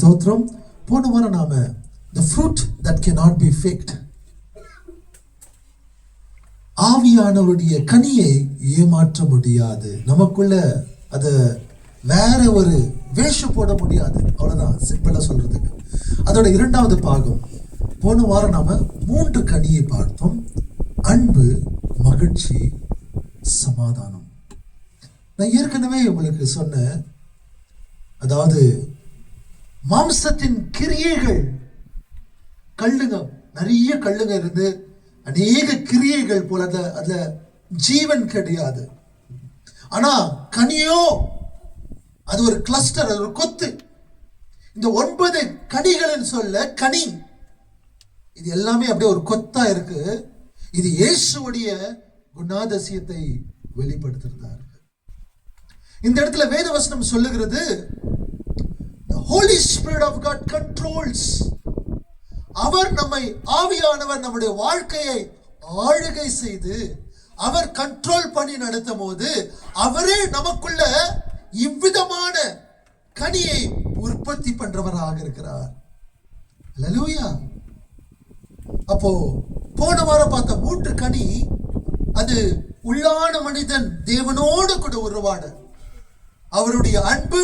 ஸ்தோத்திரம். போன வாரம் நாம the fruit that cannot be faked, ஆவியானவருடைய கனியை ஏமாற்ற முடியாது, நமக்குள்ள அது வேற ஒரு வேஷம் போட முடியாது, அவ்வளவுதான் சிம்பிளா சொல்றதுக்கு. அதோட இரண்டாவது பாகம் போன வாரம் நாம 3 கனியை பார்த்தோம். அன்பு, மகிழ்ச்சி, சமாதானம். நான் ஏற்கனவே உங்களுக்கு சொன்னேன், அதாவது மாம்சத்தின் கிரியைகள், கல்லுங்க, நிறைய கல்லுங்க இருந்து அநேக கிரியைகள் போல அதுல ஜீவன் கிடையாது. ஆனா கனியோ அது ஒரு கிளஸ்டர், அது ஒரு கொத்து. இந்த 9 கனிகளின் சொல்ல கனி, இது எல்லாமே அப்படியே ஒரு கொத்தா இருக்கு. இது இயேசுவுடைய குணாதிசயத்தை வெளிப்படுத்துறதா இருக்கு. இந்த இடத்துல வேதவசனம் சொல்லுகிறது, the Holy Spirit of God controls. அவர் நம்மை, ஆவியானவர் நம்முடைய வாழ்க்கையை ஆளுகை செய்து அவர் கண்ட்ரோல் பண்ணி நடத்தும் போது அவரே நமக்குள்ள இவ்விதமான கனியை உற்பத்தி பண்றவராக இருக்கிறார். அல்லேலூயா. அப்போ போன வாரம் பார்த்த 3 கனி, அது உள்ளான மனிதன் தேவனோடு கூட உறவாட, அவருடைய அன்பு,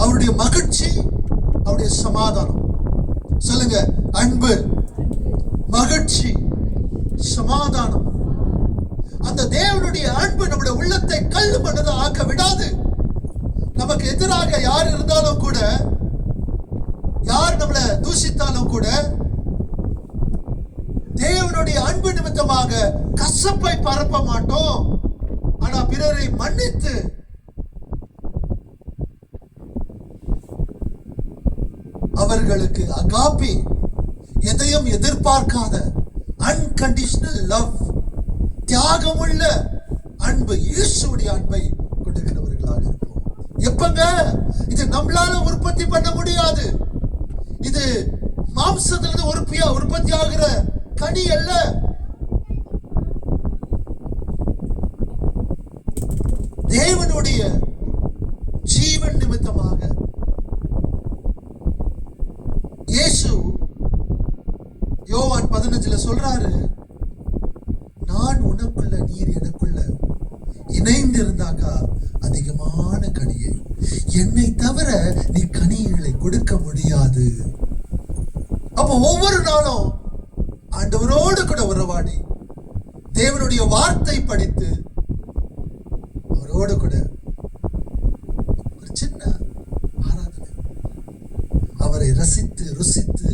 அவருடைய மகிழ்ச்சி, அவருடைய சமாதானம். சொல்லுங்க, அன்பு, மகிழ்ச்சி, சமாதானம். அந்த தேவனுடைய அன்பு நம்முடைய உள்ளத்தை கல் மனதை ஆக்க விடாது. நமக்கு எதிராக யார் இருந்தாலும் கூட, யார் நம்மளை தூஷித்தாலும் கூட, தேவனுடைய அன்பு நிமித்தமாக கசப்பை பரப்ப மாட்டோம். ஆனா பிறரை மன்னித்து அவர்களுக்கு அகாபி, எதையும் எதிர்பார்க்காத அன்கண்டிஷனல் லவ், தியாகமுள்ள அன்பு, இயேசுவுடைய அன்பை கொடுக்கிறவர்களாக இருக்கும். எப்பங்க? இது நம்மளால உற்பத்தி பண்ண முடியாது. இது மாம்சத்திலிருந்து உற்பத்தி ஆகிற கனி அல்ல. தேவனுடைய ஜீவன் நிமித்தமாக இயேசு யோவான் 15 சொல்றாரு, நான் உனக்குள்ள நீர் எனக்குள்ள இணைந்து இருந்தாக்கா அதிகமான கனியை, என்னை தவிர நீ கனிகளை கொடுக்க முடியாது. அப்போ ஒவ்வொரு நாளும் ஆண்டவரோடு கூட உறவாடி, தேவனுடைய வார்த்தை படித்து, அவரோடு கூட ஒரு சின்ன ஆராதனை, அவரை ரசித்து ருசித்து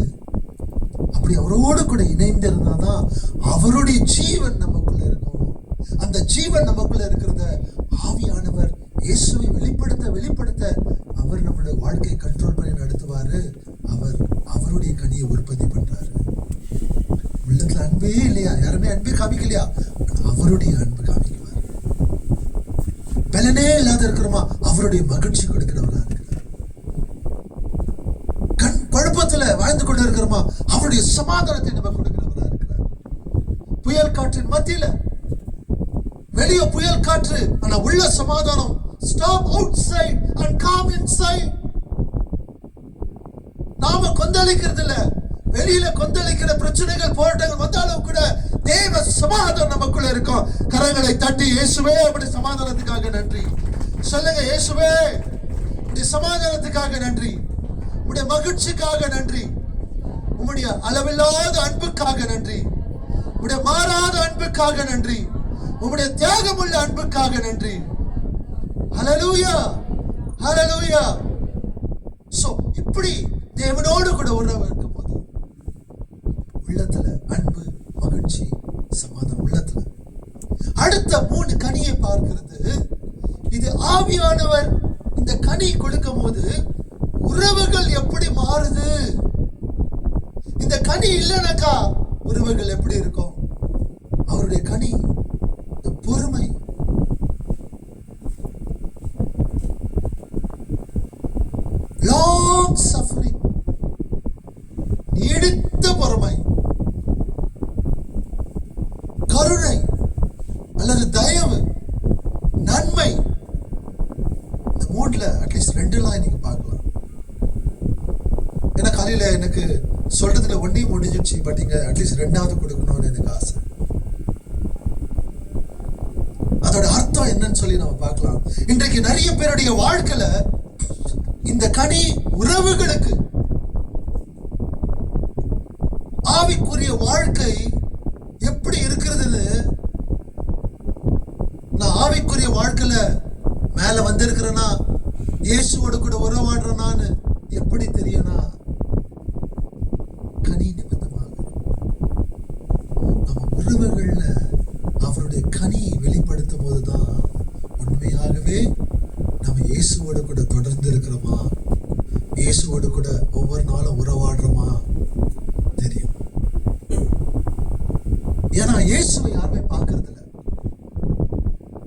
அப்படி அவரோடு கூட இணைந்து இருந்தாதான் அவருடைய ஜீவன் நமக்குள்ள இருக்கும். அந்த ஜீவன் நமக்குள்ள இருக்கிறத ஆவியானவர் இயேசுவை வெளிப்படுத்த அவர் நம்முடைய வாழ்க்கையை கண்ட்ரோல் பண்ணி நடத்துவாரு. அவர் அவருடைய கனியை உற்பத்தி பண்றாரு. உள்ளத்துல அன்பே இல்லையா? யாருமே அன்பே காமிக்கலையா? அவருடைய அன்பு காமிக்குவார். பலனே இல்லாத இருக்கிறோமா? அவருடைய மகிழ்ச்சி கொடுக்கிறவரா இருக்கிறார். குழப்பத்துல வாழ்ந்து கொண்டு இருக்கிறோமா? அவருடைய சமாதானத்தை நம்ம கொடுக்கிறவரா இருக்கிறார். புயல் காற்றின் மத்தியில, வெளியே புயல் காற்று, ஆனா உள்ள சமாதானம். Stop outside and come inside. நாம கொந்தளிக்கிறது இல்ல, வெளியில கொந்தளிக்கிற பிரச்சனைகள் போராட்டங்கள் வந்தாலும் கூட தேவ சமாதானம் நமக்குள்ள இருக்கும். கரங்களை தட்டி, இயேசுவே உம்முடைய சமாதானத்துக்காக நன்றி சொல்லுங்க. இயேசுவே உம்முடைய சமாதானத்துக்காக நன்றி, உம்முடைய மகிழ்ச்சிக்காக நன்றி, உம்முடைய அளவில்லாத அன்புக்காக நன்றி, உம்முடைய மாறாத அன்புக்காக நன்றி, உம்முடைய தியாகமுள்ள அன்புக்காக நன்றி. ஹல்லேலூயா, ஹல்லேலூயா. சோ இப்படி தேவனோடு கூட உறவு இருக்கும்போது உள்ளத்துல அன்பு, மகிழ்ச்சி, சமாதானம் உள்ளத்துல. அடுத்த 3 கனியை பார்க்கிறது. இது ஆவியானவர் இந்த கனி கொடுக்கும் போது உறவுகள் எப்படி மாறுது. இந்த கனி இல்லைனாக்கா உறவுகள் எப்படி இருக்கும்? அவருடைய கனி பொறுமை, லாங் சஃபரிங், நீடித்த பொறுமை, கருணை அல்லது தயவு, நன்மை. இந்த 3ல அட்லீஸ்ட் 2 நீங்க பார்க்கலாம். எனக்கு சொல்றதுல ஒன்றையும் முடிஞ்சிடுச்சு, பட் இங்க அட்லீஸ்ட் ரெண்டாவது கொடுக்கணும்னு எனக்கு ஆசை. அதோட அர்த்தம் என்னன்னு சொல்லி நம்ம பார்க்கலாம். இன்றைக்கு நிறைய பேருடைய வாழ்க்கையில இந்த கனி உறவுகளுக்கு, ஆவிக்குரிய வாழ்க்கை எப்படி இருக்கிறதுன்னு, நான் ஆவிக்குரிய வாழ்க்கையில மேல வந்திருக்கிறேன்னா, இயேசுவோட கூட உறவாடுறேனான்னு எப்படி தெரியும்னா, கனி நிமித்தமாக நம்ம உறவுகள்ல அவருடைய கனி வெளிப்படுத்தும் போதுதான் உண்மையாகவே நம்ம இயேசுவோட கூட தொடர்ந்து இருக்கிறோமா, இயேசுவோட கூட ஒவ்வொரு நாளும் உறவாடுறோமா தெரியும். ஏன்னா இயேசுவை யாருமே பார்க்கறது இல்லை.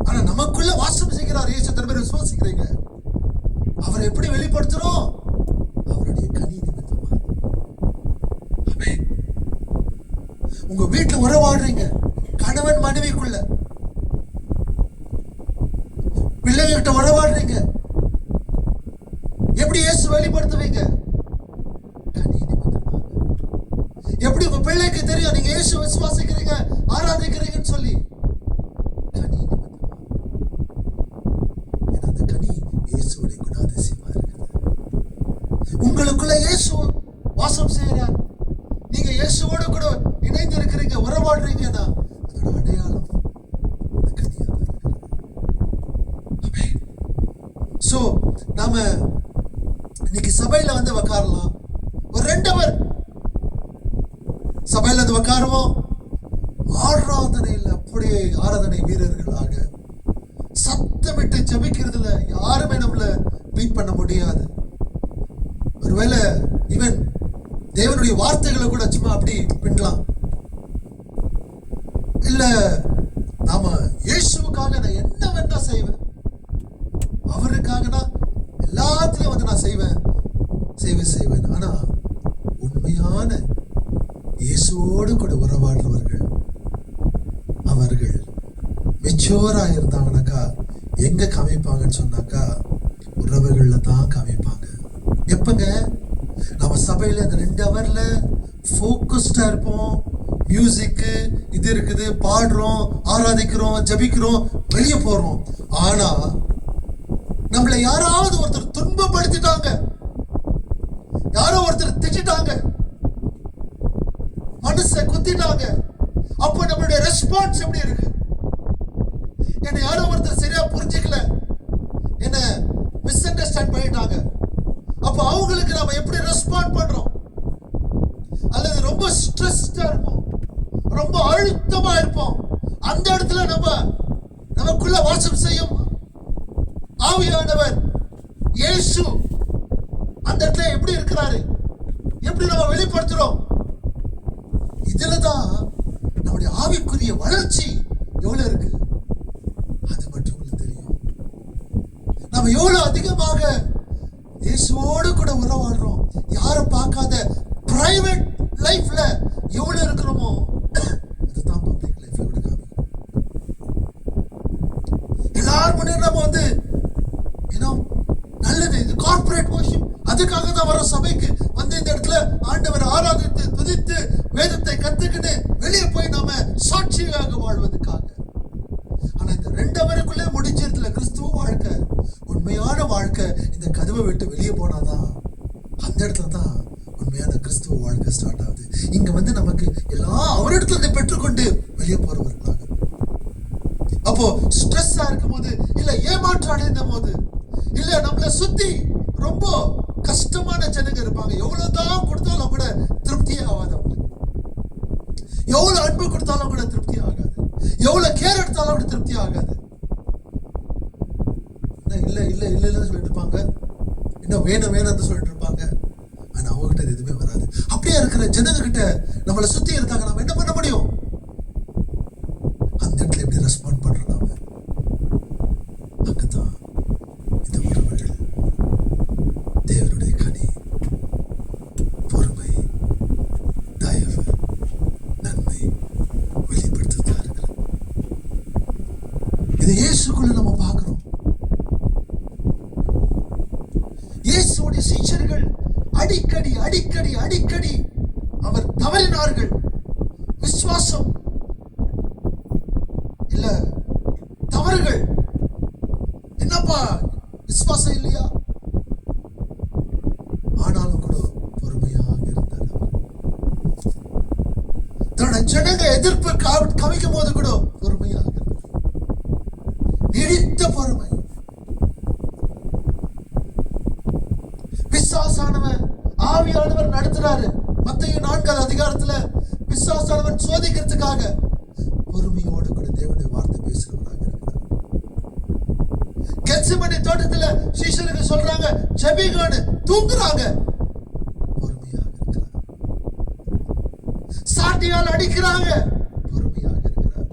ஆனா நமக்குள்ள வாசம் செய்கிறார் இயேசு. எத்தனை பேர் விசுவாசிக்கிறீங்க? அவரை எப்படி வெளிப்படுத்துறோம்? அவருடைய கனி நிமித்தமா. உங்க வீட்டுல உறவாடுறீங்க, கணவன் மனைவிக்குள்ள, பிள்ளைகிட்ட உறவாடுறீங்க, எப்படி இயேசு வெளிப்படுத்துவீங்க? கனி நிமித்தமாக. எப்படி உங்க பிள்ளைக்கு தெரியும் நீங்க இயேசு விசுவாசிக்கிறீங்க, ஆராதிக்கிறீங்கன்னு சொல்லி? கனி நிமித்தமாக. ஏன்னா அந்த கனி இயேசுடைய குணாதிசயமா இருக்குது. உங்களுக்குள்ள இயேசு வாசம் செய்கிறார், நீங்க இயேசுவோட கூட இணைந்து இருக்கிறீங்க, உறவாடுறீங்கன்னா அதோட அடையாளம் அந்த கனியா தான் இருக்கிறது. சோ நாம இன்னைக்கு சபையில வந்து உட்காரலாம், ஒரு 2 hour சபையில வந்து உட்காருவோம். ஆராதனையில் அப்படியே ஆராதனை வீரர்களாக சத்தமிட்டு ஜெபிக்கிறதுல யாருமே நம்மள பீட் பண்ண முடியாது. ஒருவேளை ஈவன் தேவனுடைய வார்த்தைகளை கூட சும்மா அப்படி பின்னலாம். இல்ல நாம இயேசுவுக்காக நான் என்ன வேணா செய்வேன், அவருக்காக நான் எல்லாத்திலையும் வந்து நான் செய்வேன். ஆனா உண்மையான இயேசுவோடு கூட உறவாடுறவர்கள், அவர்கள் மெச்சூரா இருந்தாங்கன்னாக்கா எங்க காமிப்பாங்கன்னு சொன்னாக்கா உறவுகள்ல தான் காமிப்பாங்க. எப்பங்க? நம்ம சபையில இந்த 2 hourல ஃபோக்கஸ்டா இருப்போம். மியூசிக்கு இது இருக்குது, பாடுறோம், ஆராதிக்கிறோம், ஜபிக்கிறோம், வெளியே போறோம். ஆனா நம்மளை யாராவது ஒருத்தர் துன்பப்படுத்திட்டாங்க, யாரோ ஒருத்தர் திட்டாங்க, மனசை குத்திட்டாங்க, அப்ப நம்மளுடைய ரெஸ்பான்ஸ் எப்படி இருக்கு? என்ன யாரோ ஒருத்தர் சரியா புரிஞ்சுக்கல, என்ன மிஸ் அண்டர்ஸ்டாண்ட் பண்ணிட்டாங்க, அப்ப அவங்களுக்கு நாம எப்படி ரெஸ்பாண்ட் பண்றோம்? அல்லது ரொம்ப ஸ்ட்ரெஸ்டா இருப்போம், ரொம்ப அழுத்தமா இருப்போம். அந்த இடத்துல நமக்குள்ள வாசம் செய்யும் ஆவியானவர் இயேசு அந்த இடத்துல எப்படி இருக்கிறாரு, எப்படி நம்ம வெளிப்படுத்துறோம்? இதுலதான் நம்முடைய ஆவிக்குரிய வளர்ச்சி எவ்வளவு இருக்கு அது மட்டும் தெரியும். நம்ம எவ்வளவு அதிகமாக இயேசுவோடு கூட உறவாடுறோம், யாரும் பார்க்காத பிரைவேட் லைஃப்ல எவ்வளவு இருக்கிறோமோ அதுதான் பப்ளிக் லைஃப்ல கூட காமிக்கும். எல்லாரும் முன்னே நம்ம வந்து நல்லது, இது கார்ப்பரேட் வர்ஷிப், அதுக்காக தான் வர சபைக்கு வந்து இந்த இடத்துல ஆண்டவர் ஆராதித்து துதித்து வேதத்தை கத்துக்கிட்டு வெளியே போய் நாம சாட்சியாக வாழ்வதற்காக. ஆனா இந்த 2 hourக்குள்ளே முடிஞ்சிருக்கல கிறிஸ்துவ வாழ்க்கை, உண்மையான வாழ்க்கை. இந்த கதவை விட்டு வெளியே போனாதான் அந்த இடத்துல தான் உண்மையான கிறிஸ்துவ வாழ்க்கை ஸ்டார்ட் ஆகுது. இங்க வந்து நமக்கு எல்லாம் அவரிடத்துல பெற்றுக்கொண்டு வெளியே போறவர்களாக. அப்போ ஸ்ட்ரெஸ்ஸா இருக்கும் போது, இல்ல ஏமாற்றம் அடைந்த போது, இல்ல நம்மள சுத்தி ரொம்ப கஷ்டமான ஜனங்க இருப்பாங்க, எவ்வளவுதான் கொடுத்தாலும் கூட திருப்தியே ஆகாது அவங்களுக்கு. எவ்வளவு அன்பு கொடுத்தாலும் கூட திருப்தி ஆகாது, எவ்வளவு கேர் எடுத்தாலும் கூட திருப்தி ஆகாது. இல்ல இல்ல இல்ல இல்லன்னு சொல்லிட்டு இருப்பாங்க, இன்னும் வேணும் வேணும்னு சொல்லிட்டு இருப்பாங்க. ஆனா அவங்க கிட்ட எதுவுமே வராது. அப்படியே இருக்கிற ஜனங்க கிட்ட நம்மளை சுத்தி இருக்காங்க, நம்ம என்ன பண்ண முடியும்? அந்த இடத்துல எப்படி ரெஸ்பாண்ட் பண்றோம்? நாம அங்கதான் இந்த உறவுகள் தேவனுடைய கனி, பொறுமை, தயவு, நன்மை வெளிப்படுத்துவதா இருக்கிறது. இது இயேசுக்குள்ள நம்ம பார்க்கிறோம். இயேசுடைய சீஷர்கள் அடிக்கடி அடிக்கடி அடிக்கடி அடிக்கடி அவர் தவறினார்கள். விசுவாசம் இல்ல, தவறுகள். என்னப்பா விசுவாசம் இல்லையா? ஆனாலும் கூட பொறுமையாக இருந்தார். தன்னோட ஜனங்க எதிர்ப்பு கவிக்கும் போது கூட பொறுமையாக இருந்தார். நீடித்த பொறுமை. பிசாசானவன் ஆவியானவர் நடத்துறாரு. மத்தேயு 4வது அதிகாரத்துல பிசாசானவன் சோதிக்கிறதுக்காக பொறுமையோடு கூட தேவனுடைய வார்த்தை பேசுறவராக இருக்கிறார். கெத்செமனே தோட்டத்துல சீஷருக்கு சொல்றாங்க ஜெபிங்கன்னு, தூங்குறாங்க. பொறுமையாக இருக்கிறார். சாட்டியால் அடிக்கிறாங்க, பொறுமையாக இருக்கிறார்.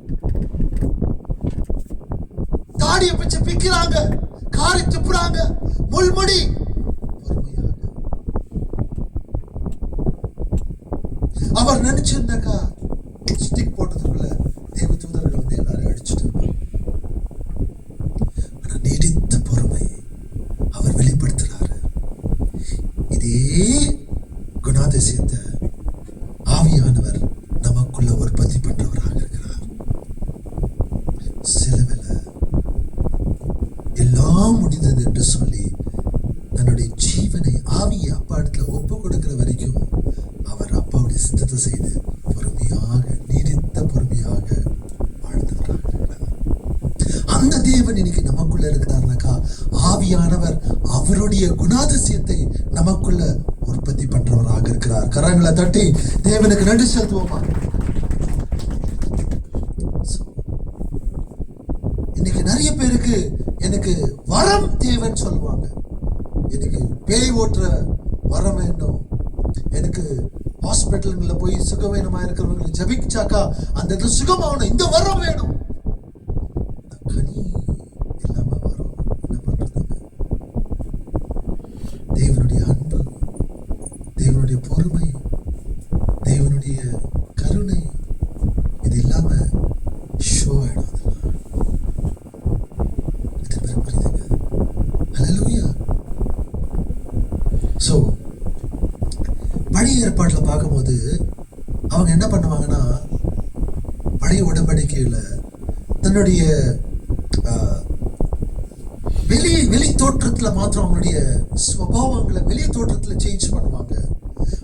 தாடியை பிச்சு பிக்கிறாங்க, காரி துப்புறாங்க, முள்முடி, பொறுமையாக. அவர் நினைச்சிருந்தாக்கா ஸ்டிக் போட்டதுக்குள்ள தேவ தூதர்கள் வந்து எல்லாரும் அடிச்சுட்டு இருப்பாங்க. ஆனா நீடித்த பொறுமை அவர் வெளிப்படுத்துறாரு. இதே குணாதிசயத்தை ஆவியானவர் நமக்குள்ள உற்பத்தி பண்றவராக இருக்கிறார். சிலுவையில எல்லாம் முடிந்தது என்று சொல்லி தன்னுடைய ஜீவனை ஆவியை அப்பா இடத்துல ஒப்பு கொடுக்கிற வரைக்கும் அவர் அப்பாவுடைய சித்தத்தை செய்து பொறுமையாக நீடித்த பொறுமையாக வாழ்ந்தவராக இருக்கிறார். அந்த தேவன் இன்னைக்கு நமக்குள்ள இருக்கிறார்னாக்கா ஆவியானவர் அவருடைய குணாதிசயத்தை நமக்குள்ள உற்பத்தி பண்றவராக இருக்கிறார். கரங்களை தட்டி தேவனுக்கு நன்றி செலுத்துவோமா? இன்னைக்கு நிறைய பேருக்கு எனக்கு வரம் தேவன் சொல்லுவாங்க. எனக்கு பேய் ஓட்டுற வரம் வேண்டும், எனக்கு ஹாஸ்பிட்டல்ல போய் சுகவீனமா இருக்கிறவங்களுக்கு ஜபிச்சாக்கா அந்த இடத்துல சுகமாகணும், இந்த வரம் வேணும். கனி இல்லாம வரும் என்ன பண்றதுங்க? தேவனுடைய அன்பு, தேவனுடைய பொறுமை, தேவனுடைய கருணை இது இல்லாம ஷோ ஆயிடும். அதெல்லாம் புரியுதுங்க? ஹல்லேலூயா. சோ பழைய ஏற்பாட்டுல பார்க்கும்போது அவங்க என்ன பண்ணுவாங்கன்னா, பழைய உடன்படிக்கையில தன்னுடைய வெளி தோற்றத்துல மாத்திரம் அவங்களுடைய சுபாவங்களை வெளி தோற்றத்துல சேஞ்ச் பண்ணுவாங்க.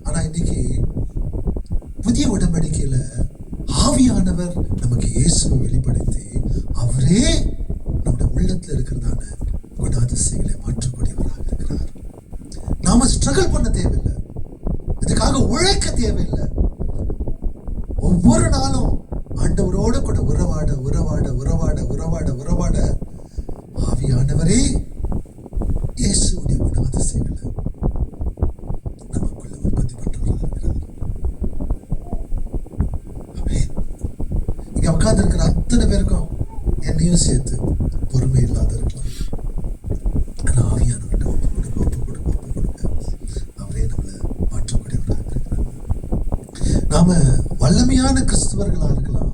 ஆனா இன்னைக்கு புதிய உடன்படிக்கையில ஆவியானவர் நமக்கு இயேசுவை வெளிப்படுத்தி அவரே நம்முடைய உள்ளத்துல இருக்கிறதான குணாதிசயங்களை மாற்றக்கூடியவராக இருக்கிறார். நாம ஸ்ட்ரகிள் பண்ண தேவையில்லை, இதுக்காக உழைக்க தேவையில்லை. ஒவ்வொரு நாளும் ஆண்டவரோட கூட உறவாட உறவாட உறவாட உறவாட உறவாட ஆவியானவரே இயேசுடைய குணாதிசயங்களை நமக்குள்ள உற்பத்தி பண்றவராக இருக்கிறார். இங்க உட்கார்ந்து இருக்கிற அத்தனை பேருக்கும் என்னையும் சேர்த்து பொறுமை இல்லாத இருக்கலாம். ஆனா ஆவியானவர்கிட்ட ஒப்பு கொடுக்க ஒப்பு கொடுக்க ஒப்பு கொடுக்க அவரே நம்மளை மாற்றக்கூடியவராக இருக்கிறார். நாம வல்லமையான கிறிஸ்தவர்களா இருக்கலாம்,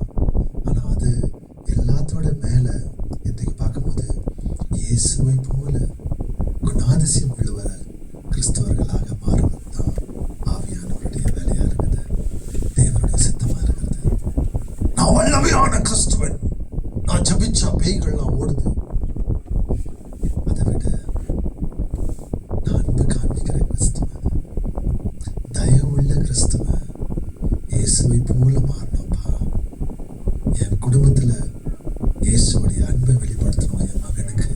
ஆனா அது எல்லாத்தோட மேல இன்றைக்கு பார்க்கும்போது இயேசுவை போல குணாதிசயம் உள்ளவர கிறிஸ்தவர்களாக மாறுவது தான் ஆவியானவருடைய வேலையா இருக்குது, தேவனுடைய சித்தமா இருக்குது. நான் வல்லமையான கிறிஸ்துவன், நான் ஜபிச்சா பேய்கள்லாம் ஓடுது. அதை விட நான் அன்பு காண்பிக்கிற கிறிஸ்துவன், தயவுள்ள கிறிஸ்துவன், இயேசுவை போல மாறணும்ப்பா. என் குடும்பத்துல இயேசுடைய அன்பை வெளிப்படுத்தணும். என் மகனுக்கு,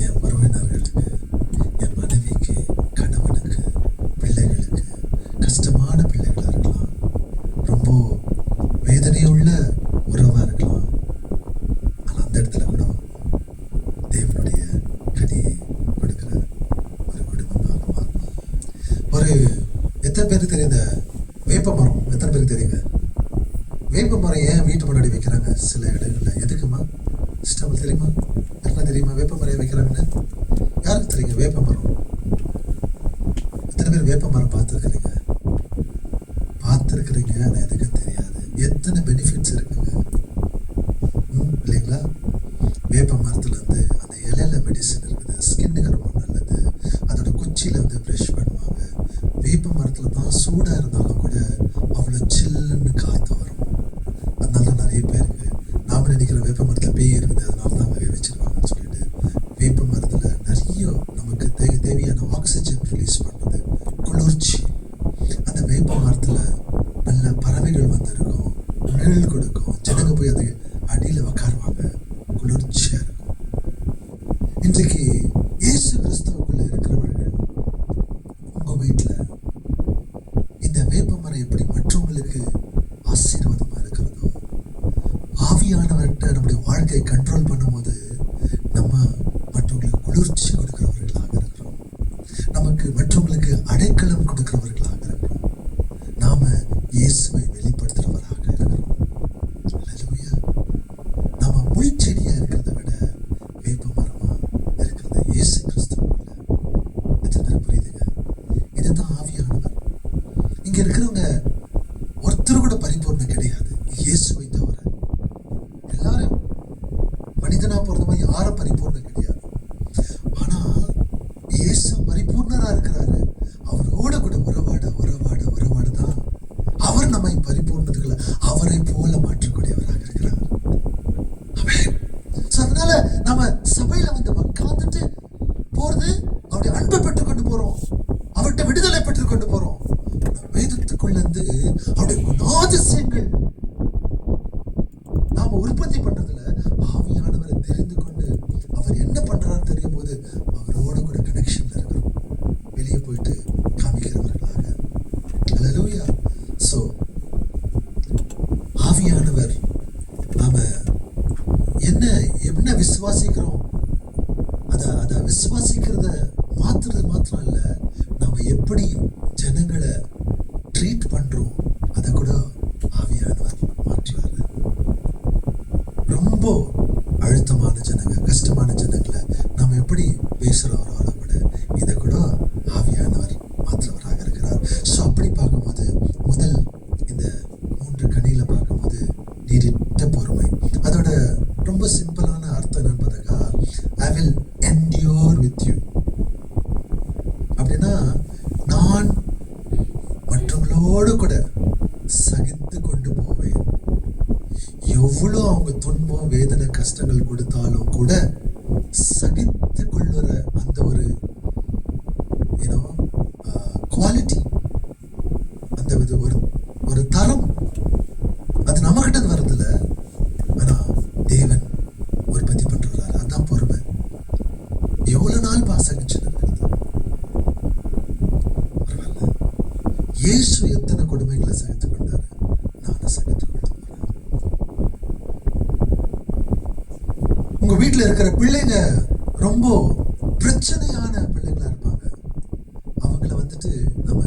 என் உறவினர்களுக்கு, என் மனைவிக்கு, கணவனுக்கு, பிள்ளைகளுக்கு, கஷ்டமான பிள்ளைகளா இருக்கலாம், ரொம்ப வேதனையுள்ள உறவா இருக்கலாம். ஆனா அந்த இடத்துல கூட தேவனுடைய கனியை கொடுக்கிற ஒரு குடும்பமாக மாறணும். ஒரு எத்தனை பேருக்கு தெரியுத வேப்ப மரம்? எத்தனை பேருக்கு தெரியுங்க? வேப்ப மரம் ஏன் வீட்டு முன்னாடி வைக்கிறாங்க சில இடங்கள்ல? எதுக்குமா சிஸ்டம் தெரியுமா? யாருன்னா தெரியுமா வேப்ப மரம் வைக்கிறாங்கன்னு? யாருக்கு தெரியுங்க வேப்ப மரம்? எத்தனை பேர் வேப்ப மரம் பார்த்துருக்கிறீங்க? பார்த்துருக்கிறீங்க, ஆனால் எதுக்கு தெரியாது. எத்தனை பெனிஃபிட்ஸ் இருக்குங்க இல்லைங்களா? வேப்ப மரத்துல இருந்து அந்த இலையில மெடிசன் இருக்குது, ஸ்கின்னுக்கு ரொம்ப நல்லது. அதோட குச்சியில வந்து ப்ரஷ் பண்ணுவாங்க, நிழல் கொடுக்கும். ஜனங்க போய் அது அடியில உக்காருவாங்க, குளிர்ச்சியா இருக்கும். இன்றைக்கு இயேசு கிறிஸ்துவுக்குள்ள இருக்கிறவர்கள் உங்க வீட்டுல இந்த வேப்பமரம் எப்படி மற்றவங்களுக்கு ஆசீர்வாதமா இருக்கிறதோ, ஆவியானவர்கிட்ட நம்முடைய வாழ்க்கையை கண்ட்ரோல் பண்ணும்போது நம்ம மற்றவங்களுக்கு குளிர்ச்சி கொடுக்கிறவர்களாக இருக்கிறோம். நமக்கு மற்றவங்களுக்கு அடைக்கலம் கொடுக்கிறவர்களாக இருக்கிறோம். நாம இயேசுவை வெளிப்படுத்துறவராக இருக்கிறோம். அல்லேலூயா. நாம முள் செடியா இருக்கிறத விட வேப்ப மரமா இருக்கிறத இயேசு கிறிஸ்துவுக்குள்ள. எத்தனை பேர் புரியுதுங்க? இதுதான் ஆவியானவர். இங்க இருக்கிறவங்க ஒருத்தர் கூட பரிபூர்ணம் கிடையாது, இயேசுவை தவிர. எல்லாரும் மனிதனா பிறந்த மாதிரி யாரும் பரிபூர்ணம் கிடையாது. ஆனா இயேசு பரிபூர்ணரா இருக்கிறாரு. அவரோட கூட உறவாட உறவாட உறவாடதான் அவர் நம்மை பரிபூர்ணத்துக்குள்ள அவரை போல மாற்றக்கூடியவராக இருக்கிறார். அதனால நம்ம சபையில வந்து உட்கார்ந்துட்டு போறது அவருடைய அன்பை பெற்றுக்கொண்டு போறோம், அவர்கிட்ட விடுதலை பெற்றுக்கொண்டு போறோம். வேதத்துக்குள்ள இருந்து அவருடைய குணாதிசயங்கள் நாம உற்பத்தி பண்றதுல ஆவியானவரை தெரிந்து கொண்டு அவர் என்ன பண்றாருன்னு தெரியும் போது அவரோட கூட கனெக்ஷன்ல இருக்கிறோம். வெளியே போயிட்டு காமிக்கிறவர்களாக. அல்லேலூயா. சோ ஆவியானவர் நாம என்ன என்ன விசுவாசிக்கிறோம், அத விசுவாசிக்கிறத மாத்திரம் இல்ல, நாம எப்படி ஜனங்களை ட்ரீட் பண்றோம் அதை கூட ஆவியானவர் மாற்றுறாரு. ரொம்ப அழுத்தமான ஜனங்க, கஷ்டமான ஜனங்களை நாம எப்படி பேசுறவரோட கூட இதை கூட ஆவியானவர் மாற்றுறவராக இருக்கிறார். ஸோ அப்படி பார்க்கும்போது முதல் இந்த 3 கனியில பார்க்கும்போது நீடித்த பொறுமை. அதோட ரொம்ப சிம்பிளான அர்த்தம் என்னன்னு பார்த்தாக்கா, ஐ வில் என்டியூர் வித் யூ. அப்படின்னா நான் மற்றவங்களோடு கூட சகித்து கொண்டு போவேன். எவ்வளோ அவங்க துன்பம் வேதனை கஷ்டங்கள் கொடுத்தாலும் கூட சகித்து கொள்ளுற அந்த ஒரு குவாலிட்டி, அந்த ஒரு தரம், அது நம்ம கிட்ட வருதுல. ஆனா தேவன் உற்பத்தி பண்றாரு. அதான் பொறுமை. எவ்வளவு நாள் சகிச்சு இருக்கிறது? பரவாயில்ல. இயேசு எத்தனை கொடுமைகளை சகித்துக் கொண்டாரு, நானும் சகித்துக் கொள்ள போறேன். உங்க வீட்டுல இருக்கிற பிள்ளைங்க ரொம்ப பிரச்சனையான பிள்ளைங்களா இருப்பாங்க. அவங்கள வந்துட்டு நம்ம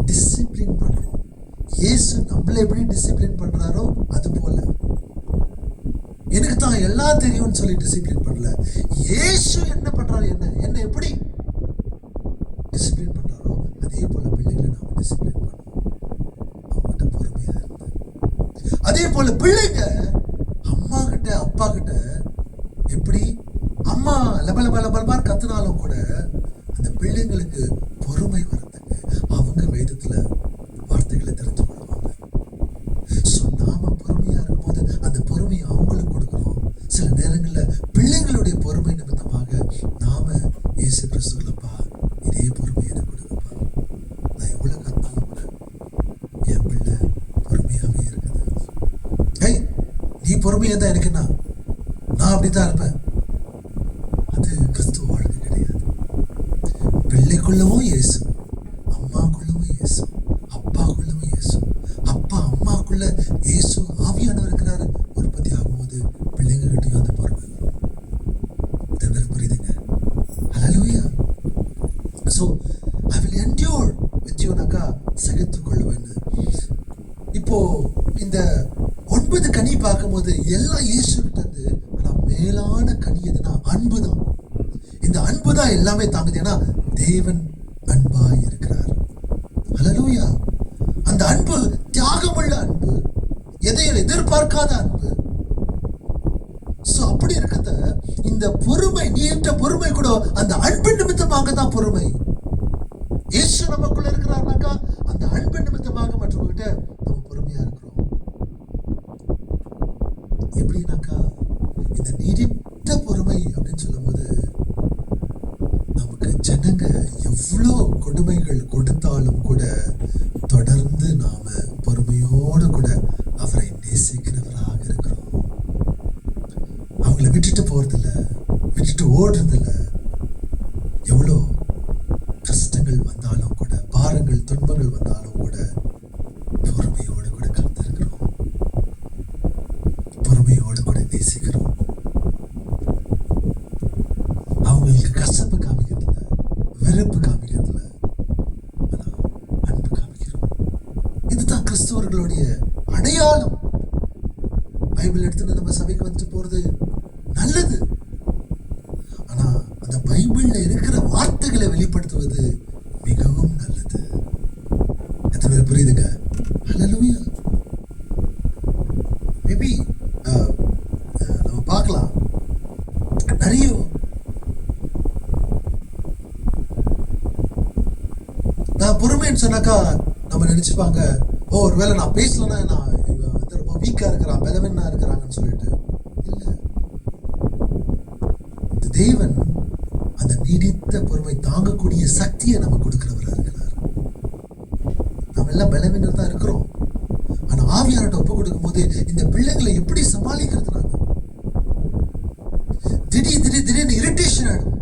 டிசிப்ளின் பண்றோம். இயேசு நம்மளை எப்படி டிசிப்ளின் பண்றாரோ அது போல. எனக்கு தான் எல்லாம் தெரியும்னு சொல்லி டிசிப்ளின் பண்ணல. இயேசு என்ன பண்றாரு, என்ன எப்படி டிசிப்ளின் பண்றாரோ அதே போல பிள்ளைகளை நாம டிசிப்ளின் பண்ணுவோம். அவங்ககிட்ட பொறுமையா இருந்து, அதே போல பிள்ளைங்க அம்மா கிட்ட அப்பா கிட்ட எப்படி அம்மா லபலபார் கத்துனாலும் கூட அந்த பிள்ளைங்களுக்கு பொறுமை வரதுக்கு அவங்க வேதத்துல வார்த்தைகளை தெரிஞ்சு கொள்வாங்க. ஸோ நாம பொறுமையா இருக்கும்போது அந்த பொறுமையை அவங்களுக்கு கொடுக்கணும். சில நேரங்கள்ல பிள்ளைங்களுடைய பொறுமை நிமித்தமாக நாம இயேசு கிறிஸ்துவப்பா இதே பொறுமை எனக்கு கொடுங்கப்பா, நான் எவ்வளவு கத்தாலும் கூட என் பிள்ளை பொறுமையாவே இருக்குது. ஏய், நீ பொறுமையா தான் இருக்குன்னா நான் அப்படித்தான் இருப்பேன். அது கிறிஸ்துவ வாழ்க்கை கிடையாது. பிள்ளைக்குள்ளவும் இயேசு, அம்மாக்குள்ளவும் இயேசு, அப்பாக்குள்ளவும் இயேசு, அப்பா அம்மாக்குள்ள இயேசு ஆவியானவர் இருக்கிறாரு. உற்பத்தி ஆகும்போது பிள்ளைங்க கிட்டையும் அந்த பொறுமை வரும். இதற்கு புரியுதுங்க? Hallelujah. So I will endure with யூனாக்கா சகித்துக் கொள்வேன்னு. இப்போ இந்த 9 கனி பார்க்கும்போது எல்லாம் இயேசு கிட்ட இருந்து, ஆனா மேலான கனி எதுனா அன்பு தான். இந்த அன்பு தான் எல்லாமே தாங்குது. ஏன்னா தேவன் அன்பாய் இருக்கிறார். ஹல்லேலூயா. அந்த அன்பு தியாகமுள்ள அன்பு, எதையும் எதிர்பார்க்காத அன்பு. சோ அப்படி இருக்கிறத இந்த பொறுமை, நீட்ட பொறுமை கூட அந்த அன்பு நிமித்தமாக தான் பொறுமை. இயேசு நமக்குள்ள இருக்கிறார்னாக்கா அந்த அன்பு நிமித்தமாக மற்றவங்கிட்ட நம்ம பொறுமையா இருக்கிறோம். எப்படின்னாக்கா இந்த நீடித்த பொறுமை அப்படின்னு சொல்லும் போது நமக்கு ஜனங்க எவ்வளோ கொடுமைகள் கொடுத்தாலும் கூட தொடர்ந்து நாம பொறுமையோடு கூட அவரை போறதில்ல, விட்டுட்டு ஓடுறதில்ல. எவ்வளோ கஷ்டங்கள் வந்தாலும் கூட, பாரங்கள் துன்பங்கள் வந்தாலும் கூட பொறுமையோடு கூட காத்திருக்கிறோம், பொறுமையோடு கூட நேசிக்கிறோம். அவங்களுக்கு கசப்பு காமிக்கிறதுல, வெறுப்பு காமிக்கிறதுல, ஆனா அன்பு காமிக்கிறோம். இதுதான் கிறிஸ்தவர்களுடைய அடையாளம். பைபிள் எடுத்துட்டு நம்ம சபைக்கு வந்துட்டு போறது நல்லது. ஆனா அந்த பைபிள்ல இருக்கிற வார்த்தைகளை வெளிப்படுத்துவது மிகவும் நல்லது. எத்தனை பேர் புரியுதுங்க? ஹல்லேலூயா. மேபி நம்ம பார்க்கலாம், நிறைய நான் பொறுமைன்னு சொன்னாக்கா நம்ம நினைச்சுப்பாங்க, ஓ ஒருவேளை நான் பேசலன்னா நான் ரொம்ப வீக்கா இருக்கிறான், பலவீனா இருக்கிறாங்கன்னு சொல்லிட்டு. இல்ல, இந்த தேவன் அந்த நீடித்த பொறுமை தாங்கக்கூடிய சக்தியை நம்ம கொடுக்கிறவரா இருக்கிறார். நம்ம எல்லாம் பலவீனர் தான் இருக்கிறோம். ஆனா ஆவியார்ட்ட ஒப்பு கொடுக்கும் போது இந்த பிள்ளைகளை எப்படி சமாளிக்கிறது? நாங்க திடீர்னு இரிட்டேஷன் ஆயிடும்,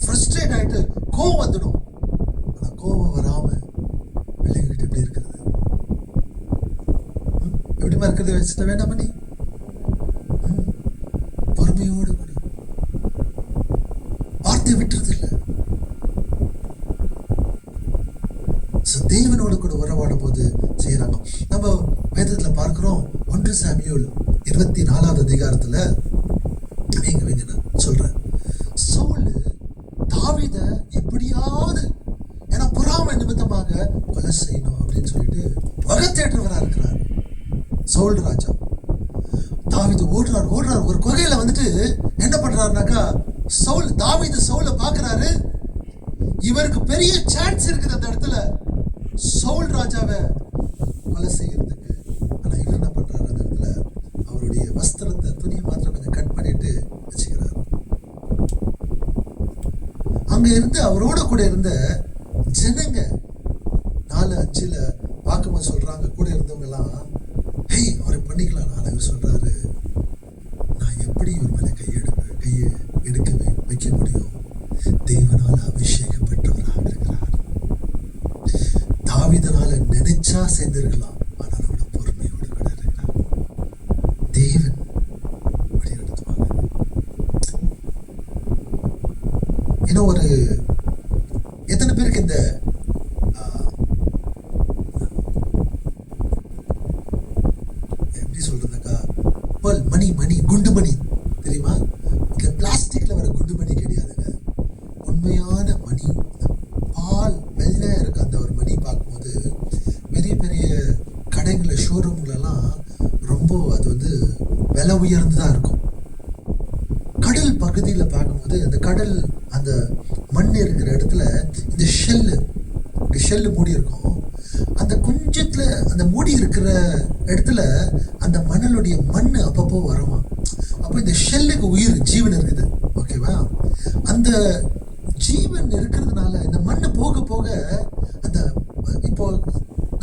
ஃப்ரஸ்ட்ரேட் ஆயிட்டு கோவம் வந்துடும். ஆனா கோவம் வராம பிள்ளைகிட்ட எப்படி இருக்கிறது? எப்படிமா இருக்கிறத வச்சுட்ட வேண்டாம் பண்ணி பொறுமையோடு கூட வார்த்தை விட்டுறது இல்லை. தேவனோடு கூட உறவாடும் போது செய்யறாங்க. நம்ம வேதத்துல பார்க்கிறோம், 1 சாமுவேல் 24வது அதிகாரத்துல நீங்க நான் சொல்றேன், சவுல் தாவீதை எப்படியாவது ஏன்னா பொறாமை நிமித்தமாக கொலை செய்யணும் அப்படின்னு சொல்லிட்டு வகை தேடுறவரா இருக்கிறார் சவுல் ராஜா. தாவீது ஓடுறார். ஒரு குகையில வந்துட்டு என்ன பண்றாருனாக்கா, தாவீது சவுலை பாக்குறாரு. இவருக்கு பெரிய சான்ஸ் இருக்குது அந்த இடத்துல சவுல் ராஜாவை கொலை செய்யறதுக்கு. ஆனா இவர் என்ன பண்றாரு, அந்த இடத்துல அவருடைய வஸ்திரத்தை, துணியை மாத்திரம் கொஞ்சம் கட் பண்ணிட்டு வச்சுக்கிறார். அங்க இருந்து அவரோட கூட இருந்த ஜனங்க 4:5 பார்க்கும்போது சொல்றாங்க, கூட இருந்தவங்க எல்லாம், ஹேய் அவரை பண்ணிக்கலாம். இவர் சொல்றாரு, நான் எப்படி இவர் மேல கையை எடுக்க வைக்க முடியும்? தேவனால அபிஷேகப்பட்டவராக இருக்கிறார். தாவீதனால நினைச்சா செய்திருக்கலாம், ஆனால் அவரோட பொறுமையோடு கூட இருக்கிறார். தேவன் வழி நடத்துவாங்க. இன்னும் ஒரு எத்தனை பேருக்கு இந்த எப்படி சொல்றதுக்கா, மணி குண்டு மணி தெரியுமா? இந்த பிளாஸ்டிக்ல வர குண்டு மணி கிடையாதுங்க, உண்மையான மணி. பால் வெள்ளை இருக்கு அந்த ஒரு மணி. பார்க்கும்போது பெரிய பெரிய கடைகளில், ஷோரூம்களெல்லாம் ரொம்ப அது வந்து விலை உயர்ந்துதான் இருக்கும். கடல் பகுதியில் பார்க்கும்போது அந்த கடல், அந்த மண் இருக்கிற இடத்துல இந்த ஷெல்லு மூடி இருக்கும். அந்த கொஞ்சத்துல அந்த மூடி இருக்கிற இடத்துல அந்த மணலுடைய மண் அப்பப்போ வருமா. அப்போ இந்த ஷெல்லுக்கு உயிர், ஜீவன் இருக்குது. ஓகேவா? அந்த ஜீவன் இருக்கிறதுனால இந்த மண்ணு போக போக அந்த இப்போ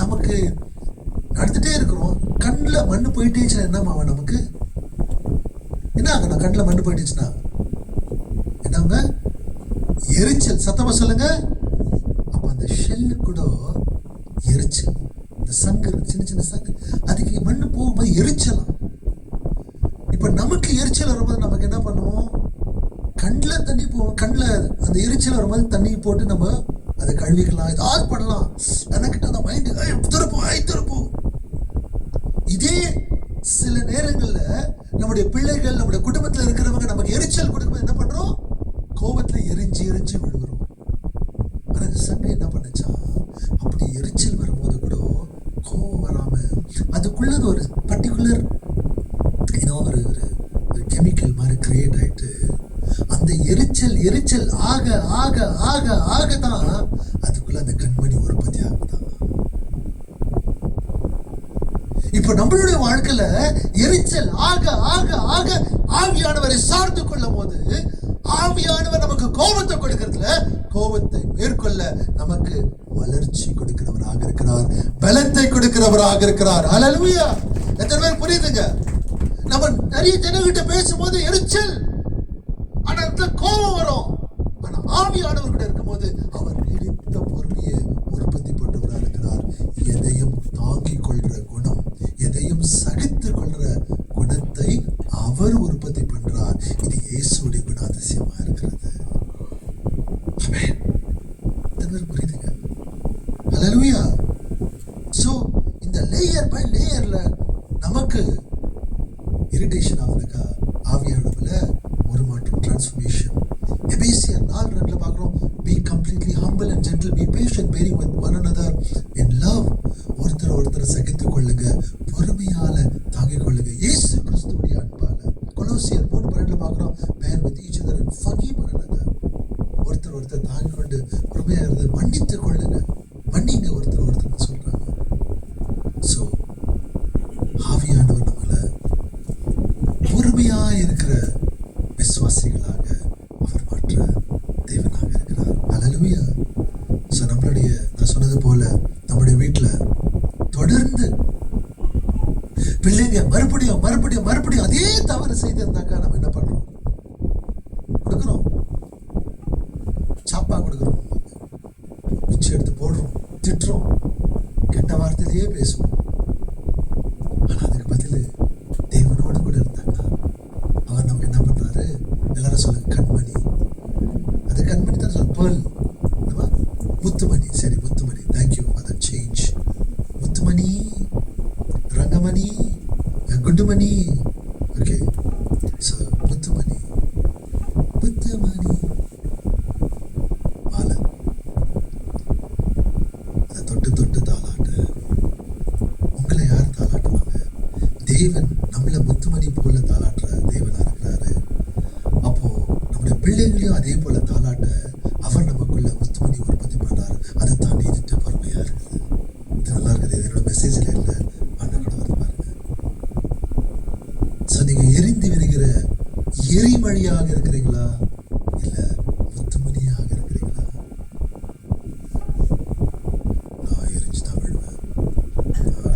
நமக்கு நடந்துட்டே இருக்கிறோம், கண்ணில் மண்ணு போயிட்டேச்சுன்னா என்னமா நமக்கு என்ன ஆகணும்? கண்ணில் மண்ணு போயிட்டுச்சுன்னா என்னங்க? எரிச்சல். சத்தமா சொல்லுங்க. அப்ப அந்த ஷெல்லு கூட எரிச்சல், இந்த சங்கு, சின்ன சின்ன சங்கு, அதுக்கு மண்ணு போகும்போது எரிச்சலாம். இப்ப நமக்கு எரிச்சல் வரும்போது நமக்கு என்ன பண்ணுவோம்? கண்ணில் தண்ணி போவோம். கண்ணில் அந்த எரிச்சல் வரும்போது தண்ணி போட்டு நம்ம அதை கழுவிக்கலாம், ஏதாவது பண்ணலாம். எனக்கிட்ட அந்த மைண்ட் திருப்போம். இதே சில நேரங்கள்ல நம்முடைய பிள்ளைகள், நம்முடைய குடும்பத்தில் இருக்கிறவங்க நமக்கு எரிச்சல் கொடுக்கும்போது என்ன பண்றோம்? கோபத்துல எரிஞ்சு விடுகிறோம். ஆனா இந்த சண்டை என்ன பண்ணுச்சா, அப்படி எரிச்சல் வரும்போது கூட கோபம் வராம அதுக்குள்ளது ஒரு பர்டிகுலர் ஒரு கெமிக்கல் மாதிரி கிரியேட் ஆயிட்டு அந்த எரிச்சல் ஆக ஆக ஆக ஆக தான் அதுக்குள்ள அந்த கண்மணி உற்பத்தி ஆகுதான். இப்ப நம்மளுடைய வாழ்க்கையில எரிச்சல் ஆக ஆக ஆக ஆவியானவரை சார்ந்து கொள்ளும் போது, ஆவியானவர் நமக்கு கோபத்தை கொடுக்கிறதுல, கோபத்தை மேற்கொள்ள நமக்கு வளர்ச்சி கொடுக்கிறவராக இருக்கிறார், பலத்தை கொடுக்கிறவராக இருக்கிறார். ஹல்லேலூயா. எத்தனை பேர் புரியுதுங்க? நம்ம நிறைய ஜனங்கிட்ட பேசும்போது எரிச்சல், ஆனா இந்த கோபம் வரும். ஆனா ஆவியானவர் கூட இருக்கும்போது அவர் நீடித்த பொறுமையை உற்பத்தி பண்றவராக இருக்கிறார். எதையும் தாங்கிக் கொள்ற குணம், எதையும் சகித்து கொள்ற குணத்தை அவர் உற்பத்தி பண்றார். இது இயேசுடைய குணாதிசயமா இருக்கிறது. ஆமென். புரியுதுங்க? ஹல்லேலூயா. சோ இந்த லேயர் பை லேயர்ல நமக்கு இரிட்டேஷன் ஆகுதுக்கா, ஆவியானவர்ல ஒரு மாற்றம், டிரான்ஸ்ஃபர்மேஷன். எபேசியர் 4:2 பார்க்கிறோம், be completely humble and gentle, be patient, bearing with one another in love. ஒருத்தர் சகித்துக் கொள்ளுங்க, பொறுமையால தாங்கிக் கொள்ளுங்க, இயேசு கிறிஸ்துவுடைய அன்பால. கொலோசியர் 3:12 பார்க்கிறோம், bear with each other and forgive one another. ஒருத்தர் தாங்கிக் கொண்டு பொறுமையா இருந்து மன்னித்துக் கொள்ளுங்க, மன்னிங்க ஒருத்தர் சொல்றாங்க. சோ ஆவியானவர் நம்மள பொறுமையா இருக்கிற விசுவாசிகளாக அவர் மாற்ற தேவனாக இருக்கிறார். ஹல்லேலூயா. சோ நம்மளுடைய, நான் சொன்னது போல நம்முடைய வீட்டுல தொடர்ந்து பிள்ளைங்க மறுபடியும் அதே தவறு செய்திருந்தாக்கா நம்ம என்ன பண்றோம்? கொடுக்கிறோம், சாப்பா கொடுக்கிறோம், பிச்சை எடுத்து போடுறோம், திட்டுறோம், கெட்ட வார்த்தையிலேயே பேசுவோம். ஆனா அதுக்கு பதில் தேவனோடு கூட இருந்தாக்கா அவர் நமக்கு என்ன பண்றாரு? எல்லாரும் சொல்லுங்க, கண்மணி. அது கண்மணி தான் சொல்ல, பேர்ல், முத்துமணி. சரி, Muthumani, thank you for the change. Muthumani, Rangamani, Gundumani. Okay, so Muthumani மாலை, அதை தொட்டு தாளாட்டு. உங்களை யார் தாளாட்டுவாங்க? தேவன் நம்மள முத்துமணி போல தாளாட்டுற தேவனா இருக்கிறாரு. அப்போ நம்முடைய பிள்ளைகளையும் அதே போல தாளாட்ட அவர் நமக்குள்ள முத்துமணி உற்பத்தி பண்றாரு. அதை தான் நீதித்த பொறுமையா இருக்குது. இது நல்லா இருக்குது. இதனோட மெசேஜ்ல இல்லை, அண்ணன் கூட வந்து பாருங்க. சோ நீங்க எரிந்து வருகிற எரிமழியாக இருக்கிறீங்களா, இல்ல முத்துமணியாக இருக்கிறீங்களா? நான் எரிஞ்சு தான் விழுவேன்.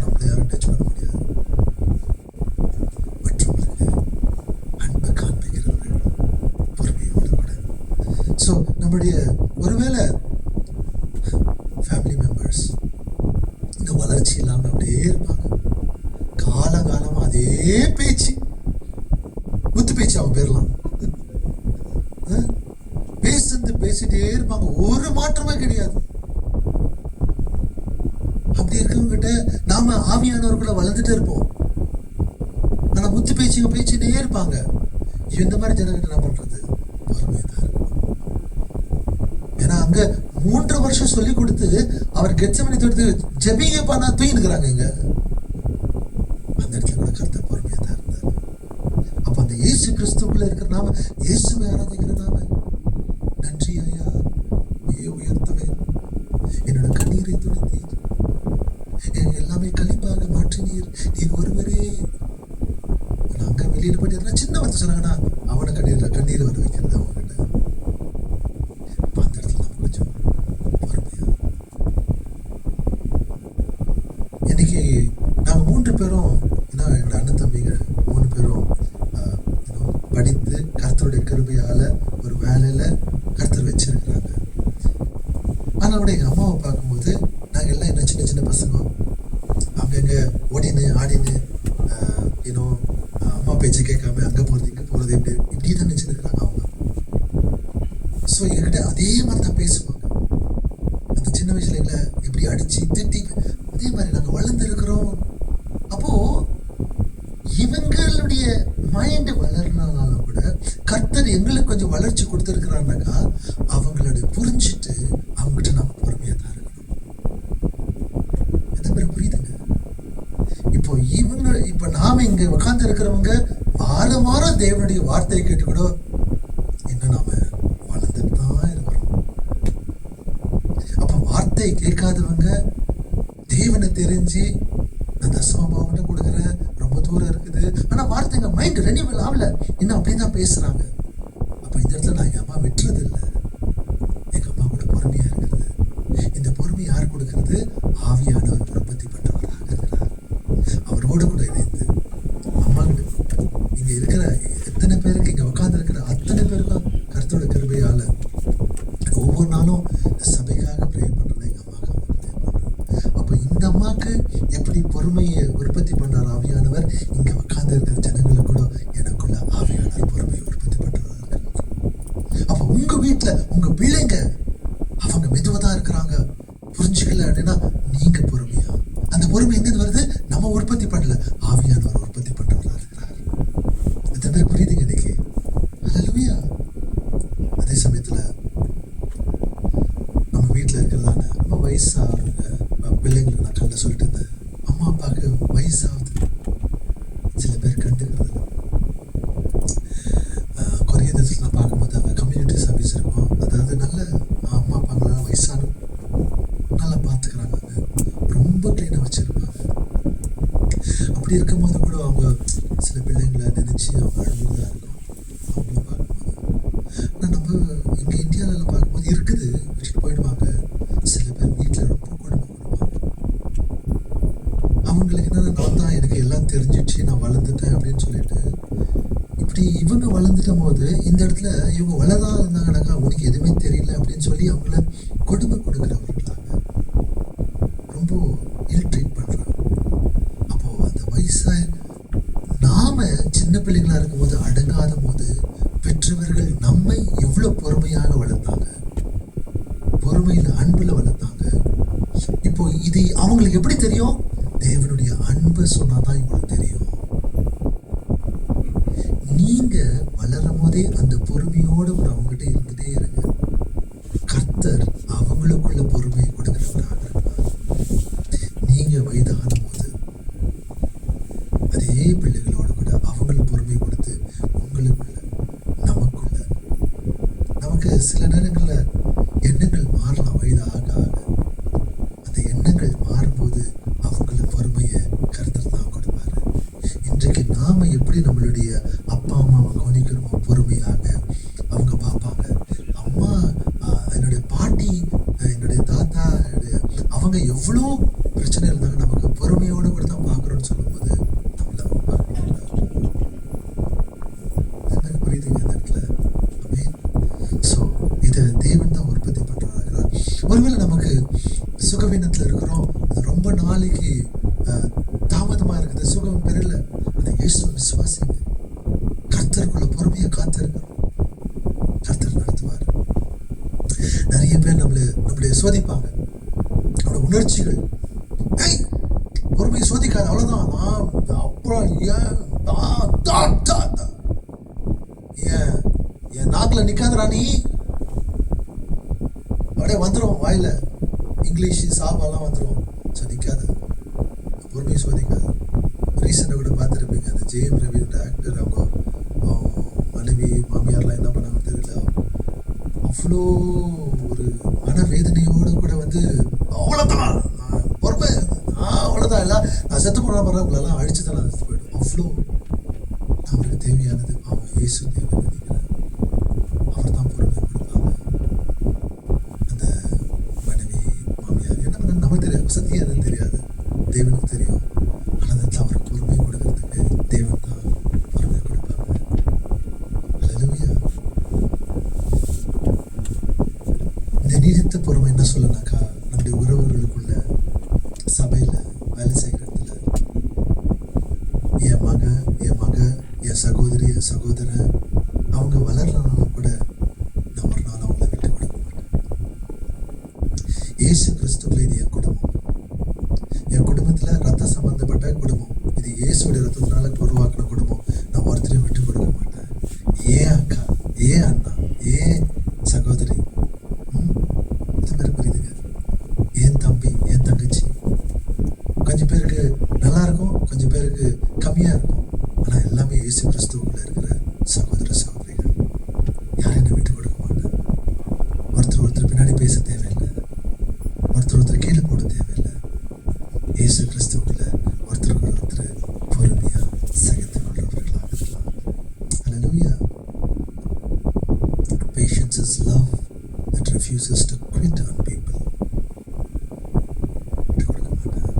நம்மள யாரும் டச் பண்ண முடியாது. மற்றவங்களுக்கு அன்பை காண்பிக்கிறவர்கள் பொறுமையோடு கூட. ஸோ நம்முடைய ஒருவேளை ஃபேமிலி மெம்பர்ஸ் இந்த வளர்ச்சி இல்லாமல் அப்படியே இருப்பாங்க. காலகாலமா அதே பேச்சு, முத்து பேச்சு, அவன் பேரலாம் பேசிட்டே இருப்பாங்க, ஒரு மாற்றமே கிடையாது. அப்படி இருக்கவங்க கிட்ட நாம ஆவியானவர்களை வளர்ந்துட்டே இருப்போம். ஆனா முத்து பேச்சுட்டே இருப்பாங்க. இந்த மாதிரி ஜனங்கிட்ட என்ன பண்றது? பொறுமையா இருக்கணும். ஏன்னா அங்க 3 வருஷம் சொல்லி கொடுத்து அவர் கெத்செமனே தோட்டத்துக்கு ஜெபிங்க பண்ணா தூங்கினுக்கிறாங்க. இங்க அந்த இடத்துல கூட கர்த்தர் பொறுமையா தான் இருந்தார். அப்ப அந்த இயேசு கிறிஸ்துக்குள்ள இருக்கிற நாம, இயேசுவை ஆராதிக்கிற நாம, நன்றி ஐயா, உயர்த்துவேன், என்னோட கண்ணீரை துடைத்தீர், எல்லாமே கழிப்பாக மாற்றினீர், நீர் ஒருவரே. அங்க வெளியில போயிட்டு சின்ன வார்த்தை சொன்னாங்கன்னா அவனை கண்ணீர் வர வைக்கிறது அவங்க கிட்ட. அந்த இடத்துல நம்ம கொஞ்சம் பொறுமையா. இன்னைக்கு நாங்க 3 பேரும், எங்களோட அண்ணன் தம்பிங்க 3 பேரும் படித்து கர்த்தருடைய கிருபையால ஒரு வேலையில கர்த்தர் வச்சிருக்கிறாங்க. ஆனா அவட எங்க அம்மாவை பார்க்கும்போது நாங்க எல்லாம் என்ன சின்ன பசங்க, அங்கங்க ஓடினு ஆடினு அம்மா பேச்சு கேட்காம அங்க போறது இங்க போறது இப்படிதான் நினைச்சிருக்கிறாங்க அவங்க. ஸோ எங்ககிட்ட அதே மாதிரி தான் பேசுவாங்க. அந்த சின்ன வயசுல எங்களை எப்படி அடிச்சு திட்டி அதே மாதிரி நாங்க வளர்ந்து இருக்கிறோம். அப்போ இவங்களுடைய மைண்ட் வளர்னாலும் கூட கர்த்தர் எங்களுக்கு கொஞ்சம் வளர்ச்சி கொடுத்துருக்கிறாருனாக்கா அவங்களுடைய புரிஞ்சுட்டு அவங்ககிட்ட நாம பொறுமையா தான் இருக்கணும். எத்தனை பேர் புரியுதுங்க? இப்ப நாம இங்க உட்கார்ந்து இருக்கிறவங்க வாரம் தேவனுடைய வார்த்தையை கேட்டு கூட இன்னும் நாம வளர்ந்துட்டு தான் இருக்கிறோம். அப்ப வார்த்தையை கேட்காதவங்க தேவனை தெரிஞ்சு நான் தசமபாவம் கொடுக்குறேன், ரொம்ப தூரம் இருக்குது, ஆனா வார்த்தைங்க மைண்ட் ரெனிவல் ஆகல, இன்னும் அப்படிதான் பேசுறாங்க. அப்ப இந்த இடத்துல நான் எங்க அம்மா விட்டுறது இல்லை, எங்க அம்மா கூட பொறுமையா இருக்கிறது. இந்த பொறுமை யார் கொடுக்கிறது? ஆவியானவர் உற்பத்தி பண்றவராக இருக்கிறார். அவரோடு கூட இணைந்து அம்மா இங்க இருக்கிற எத்தனை பேருக்கு, இங்க உட்கார்ந்து இருக்கிற அத்தனை பேருக்கும் பேருக்கு புரியுதுங்க இன்னைக்கு? ஹல்லேலூயா. அதே சமயத்துல நம்ம வீட்டில் இருக்கிறதான ரொம்ப வயசாகிறவங்க பிள்ளைங்களுக்கு நான் கண்ட சொல்லிட்டு இருந்தேன், அம்மா அப்பாவுக்கு வயசாகுது, சில பேர் கண்டுக்கிறது இல்லை. கொரிய தேசத்தில் நான் பார்க்கும்போது அங்கே கம்யூனிட்டி சர்வீஸ் இருக்கும். அதாவது நல்ல அம்மா அப்பாங்களாம் வயசான நல்லா பார்த்துக்கிறாங்க, ரொம்ப க்ளீனாக வச்சுருப்பாங்க. அப்படி இருக்கும்போது கூட அவங்க சில பிள்ளைங்களை நினச்சி அவங்க அழுகுறதா இருக்கும் அவங்கள பார்க்கும்போது. ஆனால் நம்ம இங்கே இந்தியாவில் பார்க்கும்போது இருக்குது, வச்சுட்டு போயிடுவாங்க. சில பேர் வீட்டில் ரொம்ப கொடுமை கொடுப்பாங்க. அவங்களுக்கு என்னென்னா, நான் தான் எனக்கு எல்லாம் தெரிஞ்சிடுச்சு, நான் வளர்ந்துட்டேன் அப்படின்னு சொல்லிட்டு இப்படி இவங்க வளர்ந்துட்டும் போது இந்த இடத்துல இவங்க வளரா இருந்தாங்கன்னாக்கா உனக்கு எதுவுமே தெரியல அப்படின்னு சொல்லி அவங்கள கொடுமை கொடுக்குறவர்களாக ரொம்ப இல் ட்ரீட் பண்ணுறாங்க. அப்போது அந்த வயசாக நாம சின்ன பிள்ளைங்களா இருக்கும்போது அடங்காத போது பெற்றவர்கள் நம்மை எவ்வளோ பொறுமையாக வளர்த்தாங்க, பொறுமையில் அன்பில் வளர்த்தாங்க. இப்போ இது அவங்களுக்கு எப்படி தெரியும்? தேவனுடைய அன்பு சொன்னாதான் இவங்களுக்கு தெரியும். நீங்க வளரும் போதே அந்த பொறுமையோடு கூட அவங்ககிட்ட இருந்துட்டே இருங்க. கர்த்தர் அவங்களுக்குள்ள பொறுமையை கொடுக்கிறவராக இருப்பார். நீங்க வயதான போது அதே பிள்ளைகளோடு கூட அவங்களுக்கு பொறுமை கொடுத்து உங்களுக்குள்ள நமக்கு சில நேரங்களில் எண்ணங்கள் மாறலாம். வயதாக ஆக அந்த எண்ணங்கள் மாறும்போது அவங்களுக்கு பொறுமையை கர்த்தர் தான் கொடுப்பாரு. இன்றைக்கு நாம எப்படி நம்மளுடைய அப்பா அம்மாவை கவனிக்கிறோமோ பொறுமையாக அவங்க பார்ப்பாங்க. அம்மா என்னுடைய பாட்டி என்னுடைய தாத்தா அவங்க எவ்வளோ பிரச்சனை இருந்தாங்க, நமக்கு பொறுமையோடு கூட தான் பார்க்குறோன்னு சொல்லும்போது நம்மள எனக்கு புரியுதுங்க இந்த இடத்துல. ஸோ இதை தேவன் தான் உற்பத்தி பண்ணுறாங்க. ஒருவேளை நமக்கு சுகவீனத்தில் இருக்கிறோம், அது ரொம்ப நாளைக்கு தாமதமாக இருக்குது, சுகம் பெறல, அதை இயேசு விசுவாசிங்க. கர்த்தருக்குள்ள பொறுமையை காத்திருக்கணும், கர்த்தர் நடத்துவார். நிறைய பேர் நம்மளை சோதிப்பாங்க, நம்மளோட உணர்ச்சிகள். பொறுமையை சோதிக்காது, அவ்வளோதான். அப்புறம் ஏன் என் நாக்கில் நிற்காதரா நீ, அப்படியே வந்துடும் வாயில இங்கிலீஷ் சாப்பாலாம் வந்துடும். ஸோ நிற்காது, பொறுமையை சோதிக்காது. ரீசெண்டாக கூட பார்த்துருப்பீங்க, அந்த ஜெயம் ரவியோட ஆக்டர், அவங்க மனைவி மாமியார்லாம் என்ன பண்ணாங்க தெரியல, அவ்வளோ ஒரு மனவேதனையோடு கூட வந்து அவ்வளோதான் பொறுமை, அவ்வளோதான் இல்லை நான் செத்து போன பாரு உங்களெல்லாம் அழிச்சு தான் நான் செத்து போயிடும். அவ்வளோ அவருக்கு தேவையானது அவன் இயேசு தேவை நினைக்கிறேன். அவர் தான் பொறுமை கொடுப்பாங்க. அந்த மனைவி மாமியார் என்ன பண்ண நமக்கு தெரியாது, சத்தியம் எதுவும் தெரியாது, தேவனுக்கு தெரியும். ஆனால் அதில் அவருக்கு பொறுமை கொடுக்கறதுக்கு தேவன் தான் பொறுமை கொடுப்பாங்க. ஹல்லேலூயா. இந்த நீடித்த பொறுமை என்ன சொல்லனாக்கா, நம்முடைய உறவுகளுக்குள்ள, சபையில் வேலை செய்கிற இடத்துல, என் மக என் சகோதரி என் சகோதரன் அவங்க வளர்றனால கூட நான் ஒரு நாள் அவங்கள விட்டு கொடுக்க மாட்டேன். இயேசு கிறிஸ்துவில் இது என் குடும்பம், என் குடும்பத்தில் ரத்த சம்பந்தப்பட்ட குடும்பம், இது இயேசுடைய ரத்தத்தினால உருவாக்கின குடும்பம். நான் ஒருத்தரையும் விட்டு கொடுக்க மாட்டேன். ஏன் அக்கா, ஏன் அண்ணா, ஏன் சகோதரி, இது மாதிரி புரியுதுங்க. ஏன் தம்பி, ஏன் தங்கச்சி. கொஞ்சம் பேருக்கு நல்லா இருக்கும், கொஞ்சம் பேருக்கு கம்மியாக இருக்கும். ஆனால் எல்லாமே இயேசு கிறிஸ்துவுக்குள்ள இருக்கிற சகோதர சகோதரிகள். யாரையும் நான் விட்டு கொடுக்க மாட்டேன். ஒருத்தர் பின்னாடி பேச தேவையில்லை, ஒருத்தர் கீழே போட தேவையில்லை. இயேசு கிறிஸ்துவுக்குள்ள ஒருத்தர் பொறுமையாக சகித்து கொள்றவர்களாக இருக்கலாம். ஹல்லேலூயா. Patience is love that refuses to quit on people. விட்டு கொடுக்க மாட்டேன்,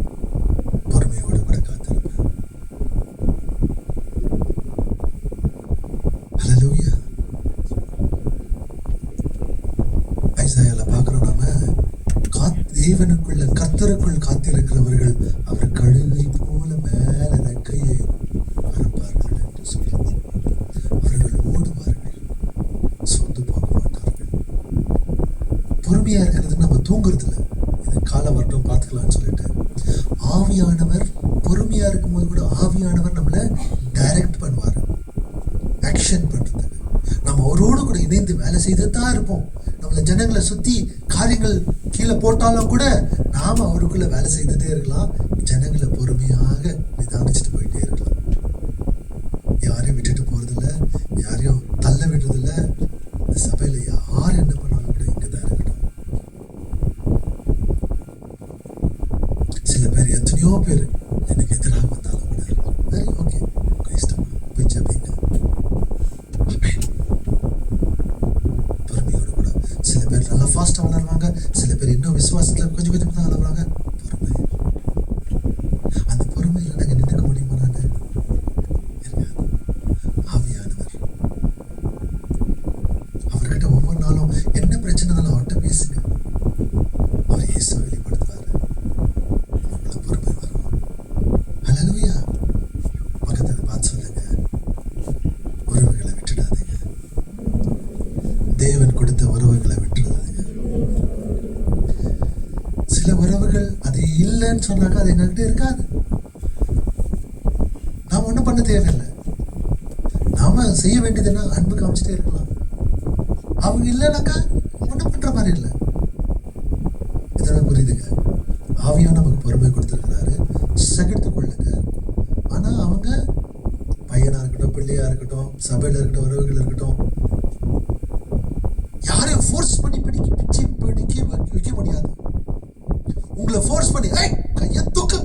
பொறுமையோடு கூட காத்திருப்பேன். ஹல்லேலூயா. ஐசாயால பார்க்குறோம் நாம, தேவனுக்குள்ள கர்த்தருக்குள் காத்திருக்கிறவர்கள் அவர் கழுகை போல மேல ரெக்கையை பரப்பார்கள் என்று சொல்லி அவர்கள் ஓடுவார்கள், சொந்து போக மாட்டார்கள். பொறுமையா இருக்கிறது நம்ம தூங்குறது இல்லை, இது கால வரட்டும் பார்த்துக்கலாம்னு சொல்லிட்டு. ஆவியானவர் பொறுமையா இருக்கும்போது கூட ஆவியானவர் நம்மளை டைரக்ட் பண்ணுவார். ஃபங்க்ஷன் பண்றதுக்கு நம்ம அவரோடு கூட இணைந்து வேலை செய்து தான் இருப்போம். நம்மள ஜனங்களை சுத்தி காரியங்கள் கீழே போட்டாலும் கூட நாம அவருக்குள்ள வேலை செய்துட்டே இருக்கலாம். ஜனங்களை பொறுமையாக நிதானிச்சுட்டு போயிட்டே இருக்கலாம். யாரையும் விட்டுட்டு போறதில்ல, யாரையும் தள்ள விடுறதில்ல. இந்த சபையில யார் என்ன பண்ணாலும் கூட இங்கதான் இருக்கட்டும். சில பேர், எத்தனையோ பேர் எனக்கு எதிராக வந்தாலும் கூட சரி, ஓகே, உங்க இஷ்டம், போய் ஜெபிங்க. பொறுமையோடு கூட. சில பேர் நல்லா ஃபாஸ்டா வளருவாங்க, சில பேர் இன்னும் விசுவாசத்துல கொஞ்சம் கொஞ்சம் தான் வளருவாங்க. பொறுமை. அந்த பொறுமையில நாங்க நின்றுக்க முடியுமா? ஆவியானவர் அவர்கிட்ட ஒவ்வொரு நாளும் என்ன பிரச்சனைனாலும் அவர்கிட்ட பேசுங்க. அவர் இயேசுவை வெளிப்படுத்துவாரு. நமக்குள்ள பொறுமை வரும். ஹல்லேலூயா. பக்கத்துல பார்த்து சொல்லுங்க, உறவுகளை விட்டுடாதீங்க. தேவன் கொடுத்த உறவுகளை விட்டுடாதீங்க. சில உறவுகள் அது இல்லைன்னு சொன்னாக்கா அது எங்ககிட்ட இருக்காது. நாம ஒன்றும் பண்ண தேவையில்லை. நாம செய்ய வேண்டியதுன்னா அன்பு காமிச்சிட்டே இருக்கலாம். அவங்க இல்லைனாக்கா ஒன்றும் பண்ற மாதிரி இல்லை. இதெல்லாம் புரியுதுங்க. ஆவியா நமக்கு பொறுமை கொடுத்துருக்கிறாரு, சகித்து கொள்ளுங்க. ஆனா அவங்க பையனா இருக்கட்டும், பிள்ளையா இருக்கட்டும், சபையில இருக்கட்டும், உறவுகள் இருக்கட்டும், யாரையும் ஃபோர்ஸ் பண்ணி பிடிக்க வைக்க முடியாது. உங்களை ஃபோர்ஸ் பண்ணி கையை தூக்கு,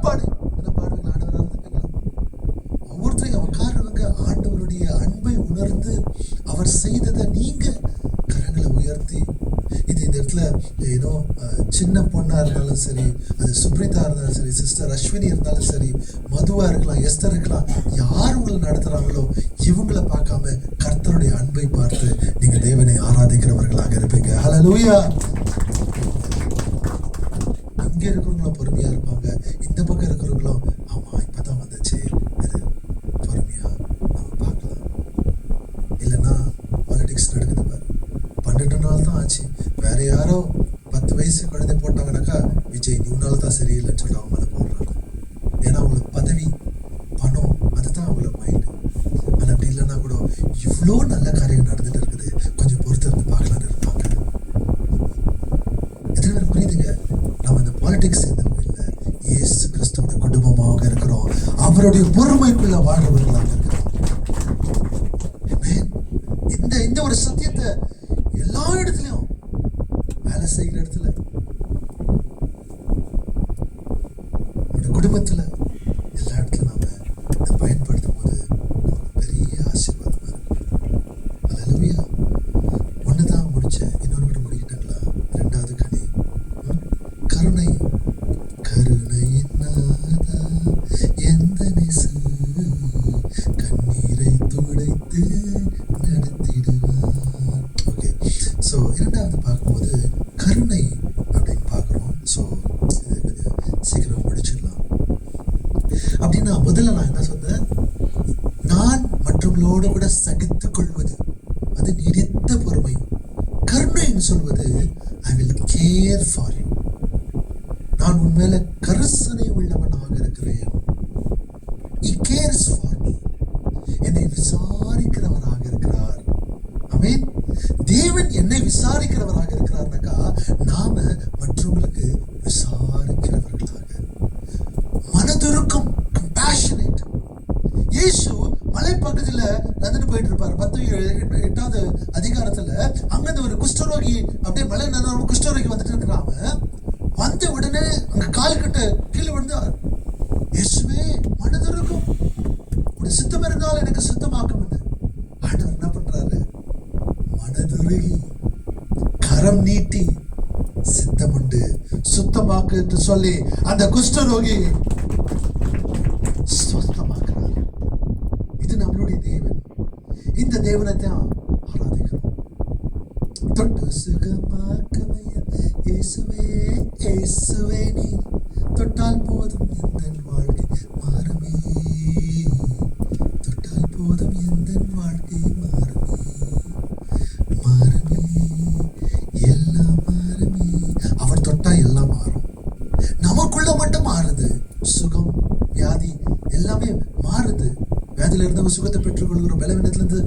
பாடு என்ன பாடுவீங்க? ஆண்டவராக இருந்துக்கலாம். ஒவ்வொருத்தரையும் உட்காருவங்க. ஆண்டவருடைய அன்பை உணர்ந்து அவர் செய்ததை நீங்க கரங்களை உயர்த்தி, இது இந்த இடத்துல ஏதோ சின்ன பொண்ணா இருந்தாலும் சரி, அது சுப்ரிதா இருந்தாலும் சரி, சிஸ்டர் அஸ்வினி இருந்தாலும் சரி, மதுவா இருக்கலாம், எஸ்தர் இருக்கலாம், யார் உங்களை நடத்துறாங்களோ இவங்களை பார்க்காம கர்த்தருடைய அன்பை பார்த்து நீங்க தேவனை ஆராதிக்கிறவர்களாக இருப்பீங்க. ஹல்லேலூயா. இங்க இருக்கிறவங்களும் பொறுமையா இருப்பாங்க, இந்த பக்கம் இருக்கிறவங்களும் ஆமா இப்பதான் வந்துச்சு, இது பொறுமையா நம்ம பார்க்கலாம். இல்லைன்னா பாலிடிக்ஸ் நடக்குது பாரு. 12 நாள் தான் ஆச்சு, வேற யாரோ 10 வயசு குழந்தை போட்டாங்கன்னாக்கா விஜய் நீ உன்னால தான் சரியில்லைன்னு சொல்லிட்டு அவங்க மேலே போடுறாங்க. ஏன்னா அவங்களுக்கு பதவி, பணம், அதுதான் அவங்கள மைண்டு. ஆனா அப்படி இல்லைன்னா கூட இவ்வளோ நல்ல காரியம் நடந்துட்டு இருக்குது, கொஞ்சம் பொறுத்து இருந்து பார்க்கலான்னு இருப்பாங்க. எத்தனை பேர் புரியுதுங்க? நம்ம இந்த பாலிடிக்ஸ் எதுவும் இல்லை, இயேசு கிறிஸ்துவோட குடும்பமாக இருக்கிறோம், அவருடைய பொறுமைக்குள்ள வாழ்றவர்களாக இருக்கிறோம். இந்த ஒரு சத்தியத்தை எல்லா இடத்துலயும், வேலை செய்கிற இடத்துல, குடும்பத்துல, எல்லா இடத்துல நாம இதை பயன்படுத்தும் போது நமக்கு பெரிய ஆசீர்வாதமா இருக்கும். ஹல்லேலூயா. ஒண்ணுதான் முடிச்சேன், இன்னொன்று கூட முடிக்கிட்டாங்களா? 2வது கனி, கருணை. கருணையின் நாதா எந்த நேசு கண்ணீரை துடைத்து நடத்திடுவார். ஓகே, ஸோ 2வது பார்க்கும்போது கருணை அப்படின்னு பார்க்குறோம். ஸோ இது கொஞ்சம் சீக்கிரம் முடிச்சிடலாம். அப்படின்னா முதல்ல நான் என்ன சொன்னேன்? நான் மற்றவங்களோடு கூட சகித்துக் கொள்வது அது நீடித்த பொறுமை. கருணைன்னு சொல்வது I will care for you. நான் உண்மையில கரிசனை உள்ளவனாக இருக்கிறேன். He cares for me. என்னை விசாரிக்கிறவராக இருக்கிறார். ஆமென். தேவன் என்னை விசாரிக்கிறவராக இருக்கிறார்னாக்கா நாம மற்றவங்களுக்கு விசாரிக்கிறவர்களாக, மனதுருக்கம், கம்பேஷனேட். இயேசு மலைப்பகுதியில நடந்து போயிட்டு இருப்பாரு. 8வது அதிகாரத்துல அங்கிருந்து ஒரு குஷ்டரோகி அப்படியே மலை நடந்து குஷ்டரோகி வந்துட்டு இருக்கிறான். வந்த உடனே அங்க கால் கட்ட கீழே விழுந்து, இயேசுவே மனதுருக்கம், உடைய சித்தம் இருந்தால் எனக்கு சுத்தமாக்கும். ஆண்டவர் என்ன பண்றாரு? மனதுருகி கரம் நீட்டி சித்தம் உண்டு சுத்தமாக்கு என்று சொல்லி அந்த குஷ்டரோகி சுத்தமாக்குறார். இது நம்மளுடைய தேவன். இந்த தேவனை தான் ஆராதிக்கிறோம். தொட்டு சுகமாக்குமையா இயேசுவே, இயேசுவே நீ தொட்டால் போதும் எந்த வாழ்க்கை மாறுமே, தொட்டால் போதும் எந்த வாழ்க்கை மாறுமே, மாறுமே, எல்லாம் மாறுமே. அவர் தொட்டா எல்லாம் மாறும். நமக்குள்ள மட்டும் மாறுது. சுகம், வியாதி எல்லாமே மாறுது. வியாதியில இருந்து சுகத்தை பெற்றுக்கொள்கிறோம், பலவீனத்திலிருந்து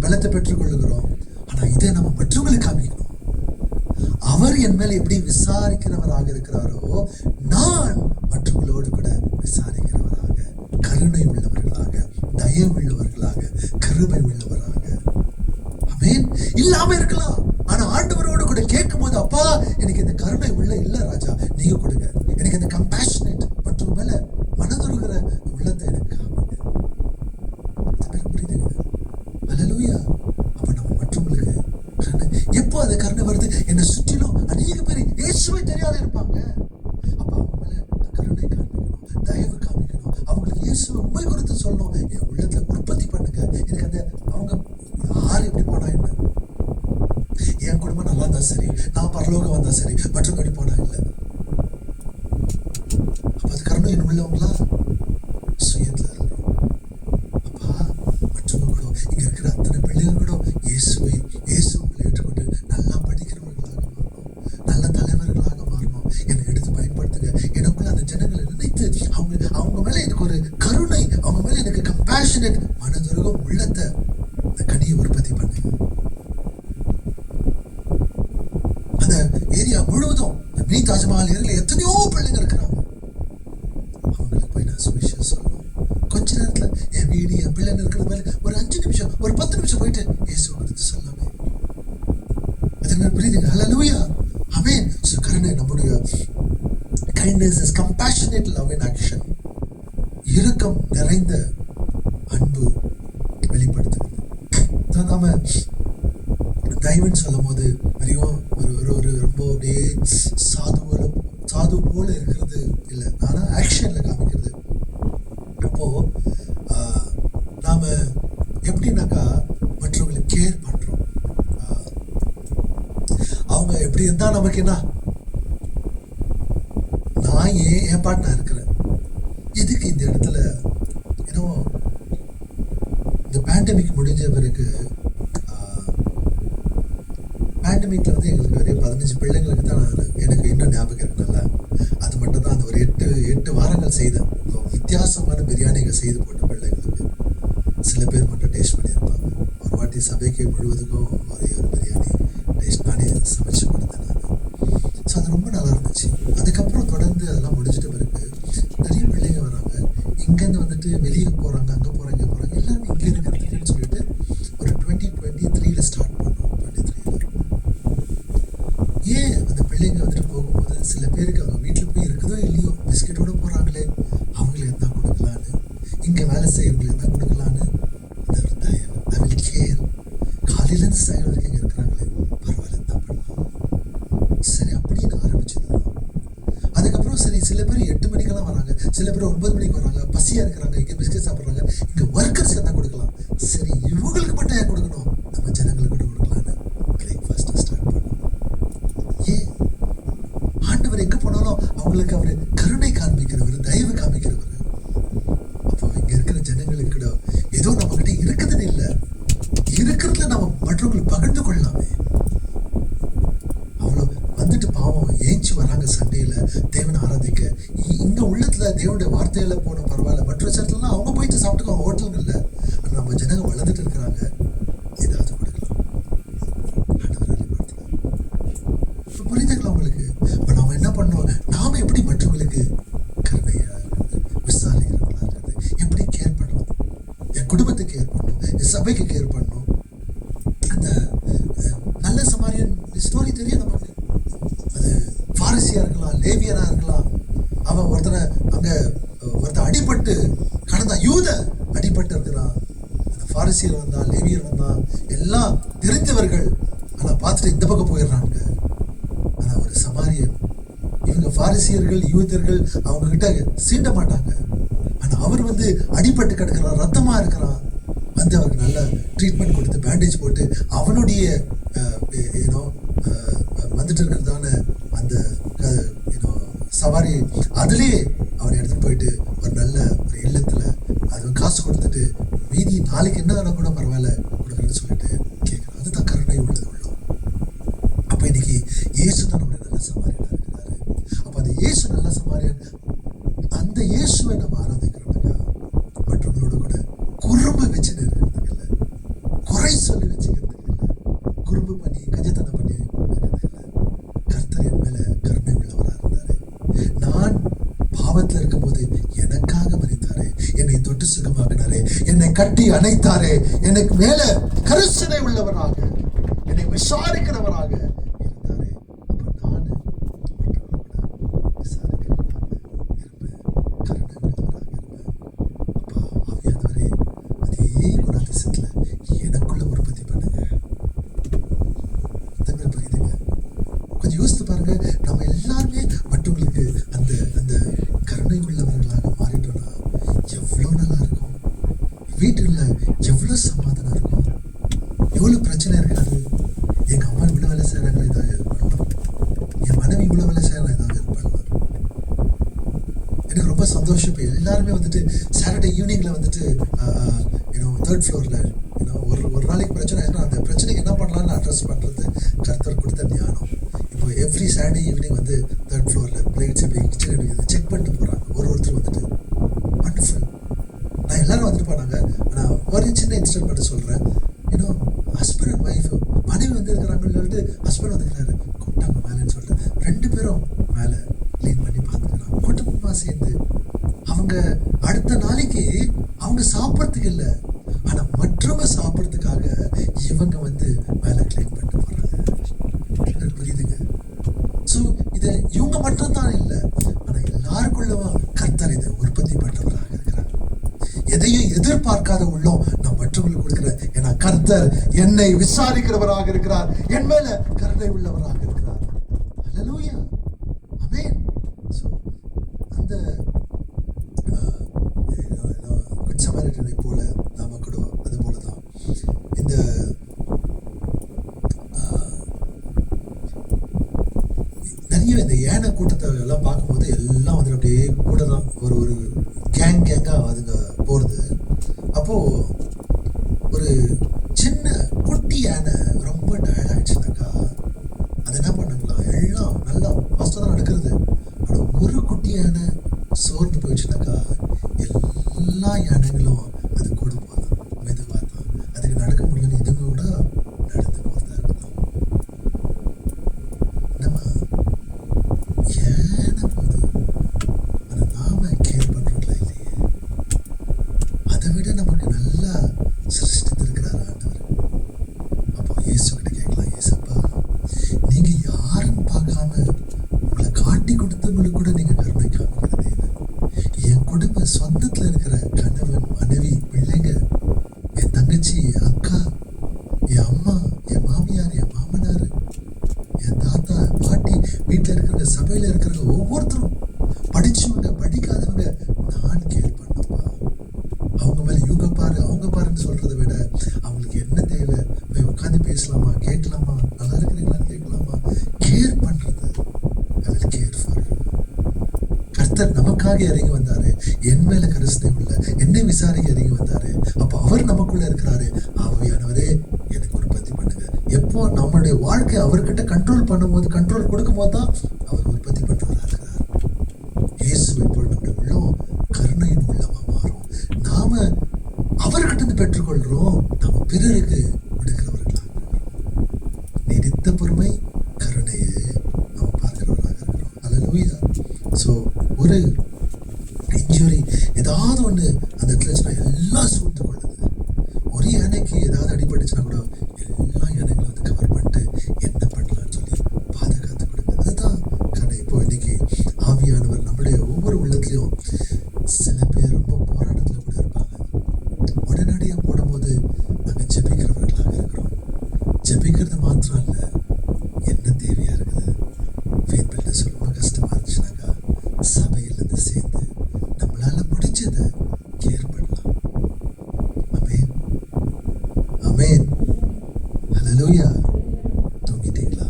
பலத்தை பெற்றுக்கொள்கிறோம். ஆனா இதை நம்ம மற்றவங்களுக்கு காமிக்கணும். அவர் என் மேல எப்படி விசாரிக்கிறவராக இருக்கிறாரோ, நான் மற்றவங்களோடு கூட விசாரிக்கிறவராக, கருணை உள்ளவர்களாக, தயவு உள்ளவர்களாக, கிருபை உள்ளவராக. ஆமென். இல்லாம இருக்கலாம், ஆனா ஆண்டவரோடு கூட கேட்கும் போது, அப்பா எனக்கு இந்த கருணை உள்ள இல்ல ராஜா, நீங்க கொடுங்க. எனக்கு இந்த கம்பேஷனேட் மற்றவங்க மேல மனதுருகிற உள்ளத்தை எனக்கு காமிங்க. புரியுதுங்க? அல்லேலூயா. அப்ப நம்ம மற்றவங்களுக்கு கருணை, எப்போ அந்த கருணை வருது? என்னை சுற்றிலும் அநேக பேர் இயேசுவை தெரியாத இருப்பாங்க. அப்ப அவங்க மேல கருணை காமிக்கணும், தயவு காமிக்கணும், அவங்களுக்கு இயேசுவை உண்மை குறித்து சொல்லணும். என் உள்ளத்துல உற்பத்தி பண்ணுங்க. எனக்கு அந்த அவங்க யார் எப்படி போனா என்ன, என் குடும்பம் நல்லா இருந்தா சரி, நான் பரலோகம் வந்தா சரி, மற்றவங்க எப்படி போனா இல்லை. அப்ப அது கருணை என்ன உள்ளவங்களா சுயத்துல இருக்கிறோம். அப்பா மற்றவங்க கூட, இங்க இருக்கிற அத்தனை பிள்ளைங்க கூட இயேசுவை உங்களை ஏற்றுக்கொண்டு நல்லா படிக்கிறவர்களாக மாறணும், நல்ல தலைவர்களாக மாறணும். என்னை எடுத்து பயன்படுத்துங்க. எனக்குள்ள அந்த ஜனங்களை நினைத்து அவங்க மேல எனக்கு ஒரு கருணை, அவங்க மேல எனக்கு கம்பேஷனேட் மனதுருகம் உள்ளத்தை, அந்த கனியை உற்பத்தி பண்ணுங்க. அந்த ஏரியா முழுவதும் மினி தாஜ்மஹால் ஏரியால எத்தனையோ பிள்ளைங்க இருக்கிறாங்க. அவங்களுக்கு போய் நான் சுவிசேஷம் சொல்லணும். கொஞ்ச நேரத்துல என் வீடு, என் பிள்ளைங்க இருக்கிறது மேல ஒரு 5 நிமிஷம், ஒரு 10 நிமிஷம் போயிட்டு இயேசு கொடுத்து சொல்லாமே. இதனால புரியுதுங்க? ஹல்லேலூயா. ஆமென். கருணை நம்முடைய kindness is compassionate love in action. இரக்கம் நிறைந்த அன்பு வெளிப்படுத்துகிறது. நாம தயவுன்னு சொல்லும் போது பெரியும் ஒரு ரொம்ப அப்படியே சாது போல இருக்கிறது இல்லை, ஆனா ஆக்ஷன்ல காமிக்கிறது. அப்போ நாம எப்படின்னாக்கா மற்றவங்களை கேர் பண்றோம். அவங்க எப்படி இருந்தா நமக்கு என்ன, நான் என் பாட்டு நான் இருக்கிறேன். எதுக்கு இந்த இடத்துல ஏன்னோ இந்த பேண்டமிக் முடிஞ்ச பிறகு, பேண்டமிக்ல வந்து எங்களுக்கு ஒரு 15 பிள்ளைங்களுக்கு தான் எனக்கு இன்னும் ஞாபகம் இருக்கு நல்லா. அது மட்டும் தான் அந்த ஒரு 8 வாரங்கள் செய்தேன். வித்தியாசமான பிரியாணிகள் செய்து போட்ட பிள்ளைங்களுக்கு சில பேர் மட்டும் டேஸ்ட் பண்ணியிருப்பாங்க. ஒரு வாட்டி சபைக்கு முழுவதுக்கும் ஒரே ஒரு பிரியாணி டேஸ்ட் நானே சமைச்சு கொடுத்தேன் நான். ஸோ அது ரொம்ப நல்லா இருந்துச்சு. அதுக்கப்புறம் தொடர்ந்து அதெல்லாம் முடிஞ்சிட்ட பிறகு நிறைய பிள்ளைங்க வராங்க, இங்கேருந்து வந்துட்டு வெளியே போகிறாங்க, அங்கே போகிறாங்க, இங்கே போகிறாங்க, எல்லாரும் இங்கே இருக்கிறதுன்னு சொல்லிட்டு ஒரு 2023 ஸ்டார்ட் பண்ணோம். 23 ஏன் அந்த பிள்ளைங்க வந்துட்டு போகும்போது சில பேருக்கு அவங்க வீட்டில் போய் இருக்குதோ இல்லையோ பிஸ்கெட்டோட போகிறாங்களே, அவங்களுக்கு என்ன கொடுக்கலான்னு, இங்கே வேலை செய்யறவங்களுக்கு என்ன கொடுக்கலான்னு அந்த ஒரு தயவு, ஐ வில் கேர். காலையிலேருந்து சாயங்காலம் வரைக்கும் இங்கே இருக்கிறாங்களே, பரவாயில்ல என்ன பண்ணலாம், சரி அப்படின்னு ஆரம்பிச்சது. அதுக்கப்புறம் சரி சில பேர் 8 மணிக்கெல்லாம் வராங்க, சில பேர் 9 மணிக்கு வராங்க, பசியாக இருக்கிறாங்க, இங்கே பிஸ்கெட் சாப்பிட்றாங்க, இங்கே ஒர்க்கர்ஸ்க்கு என்ன கொடுக்கலாம், சரி இவங்களுக்கு மட்டும் ஏன் கொடுக்கணும், நம்ம ஜனங்களுக்கு கூட கொடுக்கலான்னு பிரேக்ஃபாஸ்ட்டை ஸ்டார்ட் பண்ணோம். ஏன் ஆண்டவர் எங்கே போனாலும் அவங்களுக்கு அவர் கருணை காண்பிக்கிறவர், தயவு காண்பிக்கிறவர். அப்போ இங்கே இருக்கிற ஜனங்களுக்கு கூட ஏதோ நம்மகிட்ட இருக்குதுன்னு இல்லை, இருக்கிறதுல நம்ம மற்றவங்களுக்கு பகிர்ந்து கொள்ளலாமே. அவ்வளோ வந்துட்டு பாவம் ஏஞ்சி வராங்க சண்டையில தேவனை ஆராதிக்க, இங்க உள்ளத்துல தேவனுடைய வார்த்தையில போன பரவாயில்ல, மற்ற இடத்துலலாம் அவங்க போயிட்டு சாப்பிட்டுக்குவாங்க ஹோட்டலுங்கள்ல. ஆனா நம்ம ஜனங்க வளர்ந்துட்டு இருக்கிறாங்க, ஏதாவது கொடுக்கலாம். ஆண்டவர் வெளிப்படுத்தலாம். புரியுதுங்களா உங்களுக்கு? இப்ப நாம என்ன பண்ணோம், நாம எப்படி மற்றவங்களுக்கு கருணையா விசாரிக்கிறவங்களா இருக்கிறது, எப்படி கேர் பண்ணணும், என் குடும்பத்துக்கு கேர் பண்ணணும், என் சபைக்கு கேர் பண்ணணும். அந்த நல்ல சமாரியன் ஸ்டோரி தெரியும் நமக்கு. அது பாரிசியா இருக்கலாம், லேவியனா இருக்கலாம். அவன் ஒருத்தன் அடிபட்டு கடந்தான், யூத அடிபட்டு இருக்கிறான். அந்த பாரிசியர் வந்தான், லேவியர் வந்தான், எல்லாம் தெரிந்தவர்கள். ஆனா பார்த்துட்டு இந்த பக்கம் போயிடுறாங்க. ஆனா ஒரு சமாரியன், இவங்க பாரிசியர்கள் யூதர்கள் அவங்க கிட்ட சீண்ட மாட்டாங்க. ஆனா அவர் வந்து அடிபட்டு கிடக்கிறான், ரத்தமா இருக்கிறான். வந்து அவருக்கு நல்ல ட்ரீட்மெண்ட் கொடுத்து பேண்டேஜ் போட்டு அவனுடைய வந்துட்டு இருக்கிறதான அந்த சவாரி அதுலேயே அவரை எடுத்துட்டு போயிட்டு ஒரு நல்ல ஒரு இல்லத்துல அது காசு கொடுத்துட்டு மீதி நாளைக்கு என்ன வேணா கூட பரவாயில்ல கொடுக்குறேன்னு சொல்லிட்டு கேட்குறோம். அதுதான் கருணை உள்ளது உள்ளோம். அப்போ இன்னைக்கு இயேசு தான் நம்முடைய நல்ல சமாரியனா இருக்கிறாரு. அப்போ அந்த இயேசு நல்ல சமாரியன், அந்த இயேசுவை நம்ம ஆராதிக்கிறோம்னாக்கா மற்றவங்களோட கூட குறும்பு உருவாக்கினாரே, என்னை கட்டி அணைத்தாரே, எனக்கு மேல கரிசனை உள்ளவராக, என்னை விசாரிக்கிறவராக இருந்தாரே. அப்ப நானு விசாரிக்கிறவராக இருப்பேன், கருணை உள்ளவராக இருப்பேன். அப்பா ஆவியானவரே, அதே குணாதிசயத்துல எனக்குள்ள உற்பத்தி பண்ணுங்க. புரியுதுங்க? கொஞ்சம் யோசித்து பாருங்க. நம்ம எல்லாருமே மற்றவங்களுக்கு அந்த அந்த கருணை உள்ளவர்களாக மாறிட்டோம்னா எவ்வளவு நல்லா இருக்கும். வீட்டுல எவ்வளவு சமாதானம் இருக்கும், எவ்வளவு பிரச்சனை இருக்காது. எங்க அம்மா இவ்வளவு வேலை செய்யறாங்க, ஏதாவது ஹெல்ப் பண்ணலாம். என் மனைவி இவ்வளவு வேலை செய்யறாங்க, ஏதாவது ஹெல்ப் பண்ணலாம். எனக்கு ரொம்ப சந்தோஷம். இப்போ எல்லாருமே வந்துட்டு சாட்டர்டே ஈவினிங்ல வந்துட்டு தேர்ட் ஃப்ளோர்ல ஒரு நாளைக்கு பிரச்சனை ஆயிடுனா அந்த பிரச்சனைக்கு என்ன பண்ணலாம்னு அட்ரஸ் பண்றது கர்த்தர் கொடுத்த ஞானம். இப்போ எவ்ரி சாட்டர்டே ஈவினிங் வந்து தேர்ட் ஃப்ளோர்ல பிளேட்ஸ் எப்படி கிச்சன் செக் பண்ணிட்டு போறாங்க ஒருத்தர் வந்துட்டு. வண்டர்ஃபுல். நான் எல்லாரும் வந்துட்டு போனாங்க. ஆனால் ஒரு சின்ன இன்சிடென்ட் மட்டும் சொல்றேன். ஹஸ்பண்ட் அண்ட் ஒய்ஃப், மனைவி வந்து இருக்கிறாங்கன்னு சொல்லிட்டு ஹஸ்பண்ட் வந்துக்கிறாரு, கூப்பிட்டாங்க மேலேன்னு சொல்லிட்டு 2 பேரும் மேலே க்ளீன் பண்ணி பார்த்துக்கிறாங்க. குடும்பமாக சேர்ந்து அவங்க அடுத்த நாளைக்கு அவங்க சாப்பிட்றதுக்கு இல்லை, ஆனா மற்றவங்க சாப்பிட்றதுக்காக இவங்க வந்து மேலே க்ளீன் பண்ணிட்டு போறாங்க. புரியுதுங்க? ஸோ இது இவங்க மட்டும்தான் இல்லை, ஆனா எல்லாருக்குள்ளவும் கர்த்தர் இதை உற்பத்தி பண்றவராக இருக்கிறார். எதையும் எதிர்பார்க்காத உள்ளம் நான் மற்றவங்களுக்கு கொடுக்கிறேன். ஏன்னா கர்த்தர் என்னை விசாரிக்கிறவராக இருக்கிறார், என் மேல கருணை உள்ளவராக இருக்கிறார். ஹல்லேலூயா, ஆமென். ஸோ அந்த குட் சமாரிட்டனை போல நாம கூட அது போலதான் இந்த நிறைய இந்த ஏன கூட்டத்தை எல்லாம் பார்க்கும்போது எல்லாம் வந்து அப்படியே கூட தான் ஒரு கேங்கா அதுங்க போறது. அப்போ ஒரு சின்ன குட்டி யானை ரொம்ப டயர்ட் ஆயிடுச்சுனாக்கா அது என்ன பண்ணுங்களா, எல்லாம் நல்லா ஃபஸ்ட்டாக தான் நடக்கிறது. ஆனால் ஒரு குட்டி யானை சோர்ந்து போயிடுச்சுனாக்கா எல்லா யானைகளும் அது கூட போதும், மெதுவாக தான் அதுக்கு நடக்க முடியலன்னு இதுங்க கூட நடந்து போகிறதா இருக்கலாம். நம்ம ஏன போகுது, ஆனால் நாம கேர் பண்ணுறோங்களா இல்லையே? அதை விட நமக்கு நல்லா சிருஷ்டித்திருக்கிறார் ஆண்டவர். அப்போ இயேசு கிட்ட கேட்கலாம், இயேசப்பா நீங்க யாருன்னு பார்க்காம உங்களை காட்டி கொடுத்தவங்களுக்கு கூட நீங்க கருணை காமிக்கிற தேவன். என் குடும்ப சொந்தத்துல இருக்கிற கணவன், மனைவி, பிள்ளைங்க, என் தங்கச்சி, என் அக்கா, என் அம்மா, என் மாமியார், என் மாமனார், என் தாத்தா, பாட்டி, வீட்டில் இருக்கிற சபையில இருக்கிறவங்க ஒவ்வொருத்தரும், படிச்சவங்க படிக்காதவங்க, நான் கேர் பண்ணப்பா. அவங்க மேல இவங்க பாரு அவங்க பாருன்னு சொல்றதை விட அவங்களுக்கு என்ன தேவை போய் உட்காந்து பேசலாமா, கேட்கலாமா, நல்லா இருக்கிறீங்களான்னு கேட்கலாமா, கேர் பண்றது. I will care for you. கர்த்தர் நமக்காக இறங்கி வந்தாரு, என் மேல கரிசனை உள்ள என்னை விசாரிக்க இறங்கி வந்தாரு. அப்ப அவர் நமக்குள்ள இருக்கிறாரு. ஆவியானவரே எனக்கு உற்பத்தி பண்ணுங்க. எப்போ நம்மளுடைய வாழ்க்கை அவர்கிட்ட கண்ட்ரோல் பண்ணும்போது, கண்ட்ரோல் கொடுக்கும் போது தான் அவர் உற்பத்தி பண்றவராக இருக்கிறார். இயேசுவை போல் நம்முடைய உள்ளம் கருணையின் உள்ளமா மாறும். நாம அவர்கிட்ட இருந்து பெற்றுக்கொள்றோம், நாம பிறருக்கு கொடுக்கிறவர்களாக இருக்கிறோம். நீடித்த பொறுமை, கருணையை நாம் பார்க்கிறவர்களாக இருக்கிறோம். ஹல்லேலூயா. ஸோ ஒரு இன்ஜுரி ஏதாவது ஒன்று அந்த இடத்துல எல்லாம் சூழ்ந்து கொள்ளுது. ஒரு யானைக்கு ஏதாவது அடிபட்டுச்சுன்னா கூட எல்லா யானைகளும் வந்து கவர் பண்ணிட்டு என்ன பண்ணலாம்னு சொல்லி பாதுகாத்து கொடுங்க. அதுதான் கருணை. இப்போ இன்னைக்கு ஆவியானவர் நம்முடைய ஒவ்வொரு உள்ளத்துலையும், சில பேர் ரொம்ப போராட்டத்தில் கூட இருப்பாங்க. உடனடியாக போடும்போது நாங்கள் ஜெபிக்கிறவர்களாக இருக்கிறோம். ஜெபிக்கிறது மாத்திரம் இல்லை, என்ன தேவையா இருக்குது, ஃபெய்த் பில்டர்ஸ் ரொம்ப கஷ்டமா இருந்துச்சுனாக்கா சபையிலேருந்து சேர்ந்து நம்மளால முடிஞ்சதை கேர் பண்ணலாம். ஆமென், ஆமென், ஹல்லேலூயா. தூங்கிட்டீங்களா?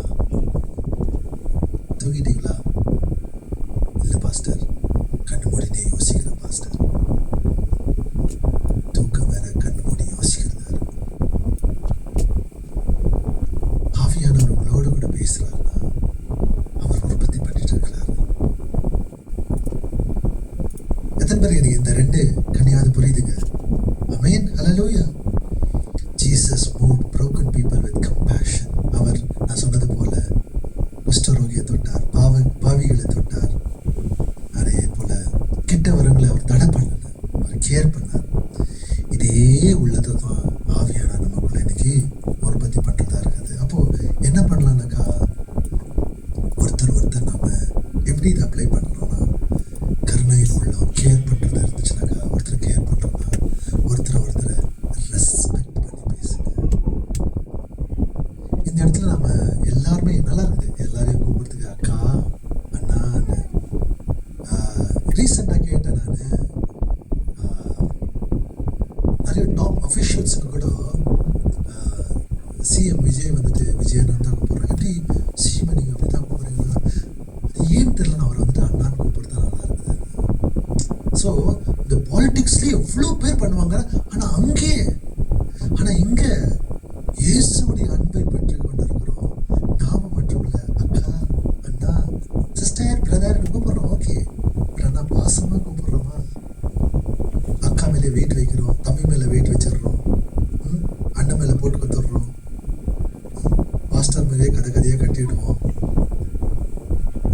தூங்கிட்டீங்களா? இல்லை பாஸ்டர், கண்ணு மூடினே யோசிக்கிறேன் பாஸ்டர். தூக்கம் வேற, கண்ணு மூடி யோசிக்கிறதா இருக்கும். ஆவியானவர் உங்களோடு கூட பேசுறாருன்னா அவர் உற்பத்தி பண்ணிட்டு இருக்கிறாரு. எத்தனை பேருக்கு எனக்கு இந்த 2 கனியாவது புரியுதுங்க? Amen, hallelujah. Jesus moved broken people with compassion. அவர் நான் சொன்னது போல குஷ்டரோகியை தொட்டார், பாவிகளை தொட்டார். அதே போல கிட்ட வரங்களை அவர் தடை பண்ணல, அவர் கேர் பண்ணார். அதே உள்ளத்தை தான் ஆவியான நமக்குள்ள இன்னைக்கு உற்பத்தி பண்றதா இருக்குது. அப்போ என்ன பண்ணலாம்னாக்கா, ஒருத்தர் நாம எப்படி இதை அப்ளை பண்ணலாம்னா, கருணையில் உள்ளோம் கேர் பண்றதா இருந்துச்சுனாக்கா, ஒருத்தர் கேர் பண்றோம்னா ஒருத்தரை ரெஸ்பெக்ட் பண்ணி பேசுங்க. இந்த இடத்துல நாம எல்லாருமே நல்லா இருக்குது, எல்லாரையும் கூப்பிடுறதுக்கு அக்கா அண்ணான்னு. ரீசெண்டாக கேட்டேன் நான், நிறைய டாப் அஃபிஷியல்ஸுக்கு கூட சிஎம் விஜய் வந்துட்டு விஜயன்னு தான் கூப்பிட்றாங்க. எப்படி சிஎம் நீங்கள் அப்படி தான் கூப்பிட்றீங்களா, அது ஏன்னு தெரியல, நான் அவரை வந்துட்டு அண்ணான்னு கூப்பிட்டு தான் நல்லா இருக்குது. ஸோ இந்த பாலிடிக்ஸ்லேயே எவ்வளோ பேர் பண்ணுவாங்க, ஆனால் இங்கே இயேசுவுடைய அன்பை பெற்று கொண்டு இருக்கிறோம். நாம மற்றவங்கள அக்கா அண்ணா சிஸ்டர் பிரதர்னு கூப்பிட்றோம், ஓகே. பட் ஆனால் பாசமாக கூப்பிட்றோமா? அக்கா மேலே வெயிட் வைக்கிறோம், தம்பி மேலே வெயிட் வச்சிடுறோம், அண்ணன் மேலே போட்டு கொடுத்துட்றோம், பாஸ்டர் மேலேயே கதையாக கட்டிடுவோம்.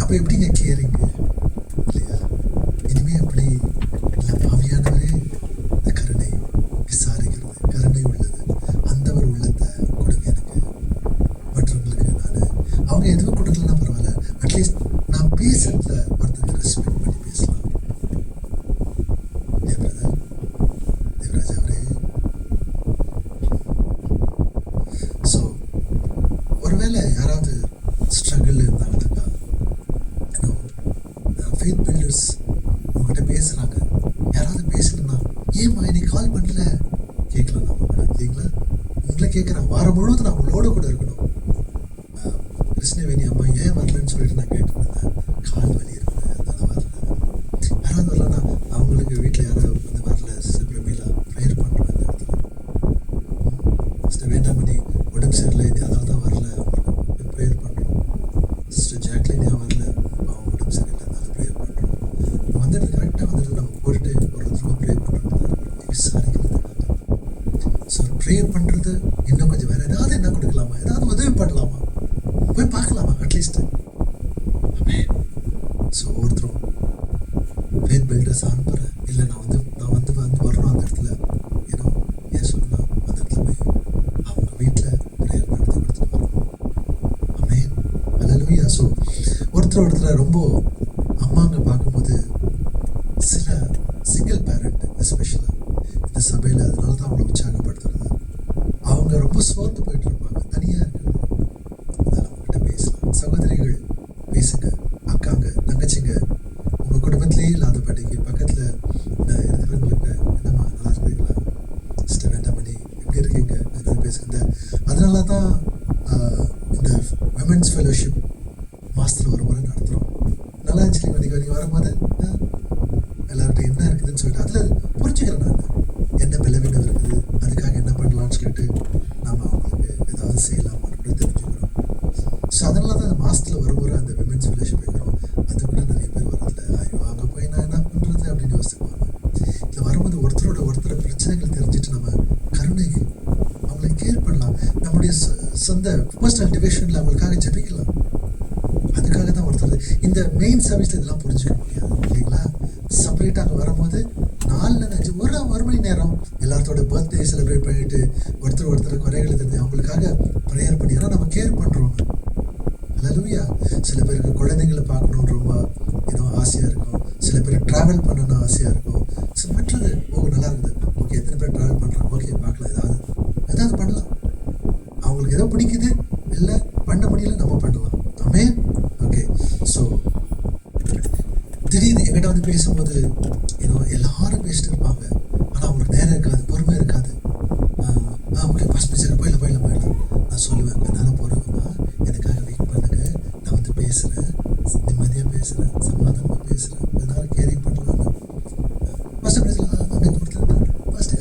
அப்போ எப்படிங்க கேரிங்கு இல்லையா? இனிமே அப்படி இல்லை. ஆவியானவரே இந்த கருணை விசாரிக்கிறது, கருணை உள்ளது, அந்த ஒரு உள்ளத்தை கொடுங்க எனக்கு. மற்றவங்களுக்கு நான் அவங்க எதுவும் கொடுக்கலன்னா பரவாயில்ல, அட்லீஸ்ட் நான் பேசுறதுல ஒருத்தருக்கு ரெஸ்பெக்ட் பண்ணி பேசலாம். தேவராஜ் அவரே, ஸோ ஒருவேளை யாராவது ஸ்ட்ரகிள் இருந்தாங்கன்னாக்கா, ஃபெய்த் பில்டர்ஸ் உங்ககிட்ட பேசுகிறாங்க, யாராவது பேசணும்னா ஏம்மா இன்னைக்கு கால் பண்ணல கேட்கலாம் நம்ம கூட இல்லைங்களா? உங்களை கேட்குறேன், வாரம் முழுவதும் நான் உங்களோட கூட இருக்கணும். கிருஷ்ணவேணி அம்மா ஏன் வரலன்னு சொல்லிட்டு நான் கேட்டுருந்தேன், கால் வலி இருக்குது அதனால வரல. யாராவது வரலன்னா அவங்களுக்கு வீட்டில் யாராவது வந்து வரல, பிரமிளா ப்ரேயர் பண்ணுறோம். இந்த இடத்துல சிஸ்டர் வேண்டாமணி உடம்பு சரியில்லை, இது அதனால தான் வரல, அவங்களுக்கு ப்ரேயர் பண்ணுறோம். சிஸ்டர் ஜாக்லின் ஏன் வரல, அவங்க உடம்பு சரியில்லை அதனால ப்ரேயர் பண்ணுறோம். வந்துட்டு கரெக்டாக வந்துட்டு நம்ம போட்டுட்டு ஒரு தடவை ப்ரேயர் பண்ணுறது விசாரிக்கிறதுக்காக. ஸோ ப்ரேயர் பண்ணுறது இன்னும் கொஞ்சம் வேறு ஏதாவது என்ன கொடுக்கலாமா, ஏதாவது உதவி பண்ணலாமா, போய் பார்க்கலாமா அட்லீஸ்ட். ஸோ ஒருத்தரும் ஃபெய்த் பில்டர்ஸ் அனுப்புகிறேன், இல்லை நான் வந்து வரணும் அந்த இடத்துல, ஏன்னா ஏன் சொல்லணும்னா அந்த இடத்துல போய் அவங்க வீட்டில் ப்ரேயர் நடத்தி கொடுத்துட்டு வரணும். ஆமென், ஹல்லேலூயா. ஸோ ஒருத்தர் ரொம்ப அம்மாங்க பார்க்கும்போது, சில சிங்கிள் பேரண்ட் எஸ்பெஷலாக இந்த சபையில், அதனால தான் அவங்கள உற்சாகப்படுத்துறது, அவங்க ரொம்ப சோர்ந்து போயிட்டு இருப்பாங்க, தனியாக இருக்கிறது. அதனால் அவங்ககிட்ட பேசலாம். சகோதரிகள் பேசுங்க, அக்காங்க தங்கச்சிங்க, உங்கள் குடும்பத்திலேயே இல்லாத படிக்கு பக்கத்தில் இருக்கிறவங்களுக்கு, என்னம்மா நல்லா இருக்கிறீங்களா, சிஸ்டர் வேண்டாமணி எப்படி இருக்கீங்க, ஏதாவது பேசுங்க. அதனால தான் இந்த விமென்ஸ் ஃபெலோஷிப் மாதத்தில் ஒரு முறை நடத்துகிறோம். நல்லா இருந்துச்சு நீங்கள் வரும்போது எல்லார்கிட்டையும் என்ன இருக்குதுன்னு சொல்லிட்டு அதில் புரிஞ்சுக்கிறேன் நான், என்ன பலவீனம் இருக்குது, அதுக்காக என்ன பண்ணலான்னு சொல்லிட்டு நாம் அவங்களுக்கு ஏதாவது செய்யலாமான்னு கூட தெரிஞ்சுக்கிறோம். ஸோ அதனால தான் அந்த மாதத்தில் ஒரு முறை அந்த விமென்ஸ் ஃபெலோஷிப் வைக்கிறோம். அது கூட நிறைய பேர் வரதில்லை, ஐயோ அங்கே போய் நான் என்ன பண்ணுறது அப்படின்னு யோசிச்சுக்குவாங்க. இதில் வரும்போது ஒருத்தர் பிரச்சனைகள் தெரிஞ்சுட்டு நம்ம கருணைக்கு அவங்களை கேர் பண்ணலாம். நம்முடைய சொந்த பர்சனல் டிவிஷனில் அவங்களுக்காக ஜெபிக்கலாம். அதுக்காக தான் ஒருத்தர் இந்த மெயின் சர்வீஸில் இதெல்லாம் புரிஞ்சுக்க முடியாது இல்லைங்களா? செப்பரேட்டாக அங்கே வரும்போது 4-5 ஒரு மணி நேரம் எல்லாத்தோட பர்த்டே செலிப்ரேட் பண்ணிட்டு ஒருத்தர் குறைகளை தெரிஞ்சு அவங்களுக்காக ப்ரேயர் பண்ணி, ஏன்னா நம்ம கேர் பண்ணுறோம். ஹல்லேலூயா. சில பேருக்கு குழந்தைங்களை பார்க்கணுன்னு ரொம்ப ஆசையாக இருக்கும், சில பேர் ட்ராவல் பண்ணணும்னு ஆசையாக இருக்கும். ஸோ மற்றது நல்லா இருக்குது, ஓகே எத்தனை பேர் ட்ராவல் பண்ணுறாங்க, ஓகே பார்க்கலாம், ஏதாவது பண்ணலாம். அவங்களுக்கு ஏதோ பிடிக்குது, இல்லை பண்ண முடியல, நம்ம பண்ணலாம். ஆமென். ஓகே. ஸோ திடீர்னு என்கிட்ட வந்து பேசும்போது எல்லாரும் பேசிட்டு இருப்பாங்க, ஆனால் அவங்களுக்கு நேரம் இருக்காது, பொறுமை இருக்காது. ஓகே பாஸ்ட் பேசுகிறேன், போயிடலாம். நான் சொல்லுவேன், என்னால் போகிறவங்கம்மா எனக்காக வெயிட் பண்ணுங்க, நான் வந்து பேசுகிறேன், நிம்மதியாக பேசுகிறேன், சமாதானமாக பேசுகிறேன், அதனால கேரிங் பண்ணலான்னு பாஸ்ட் பேசலாம். அங்கே கொடுத்துருக்கேன் பாஸ்ட்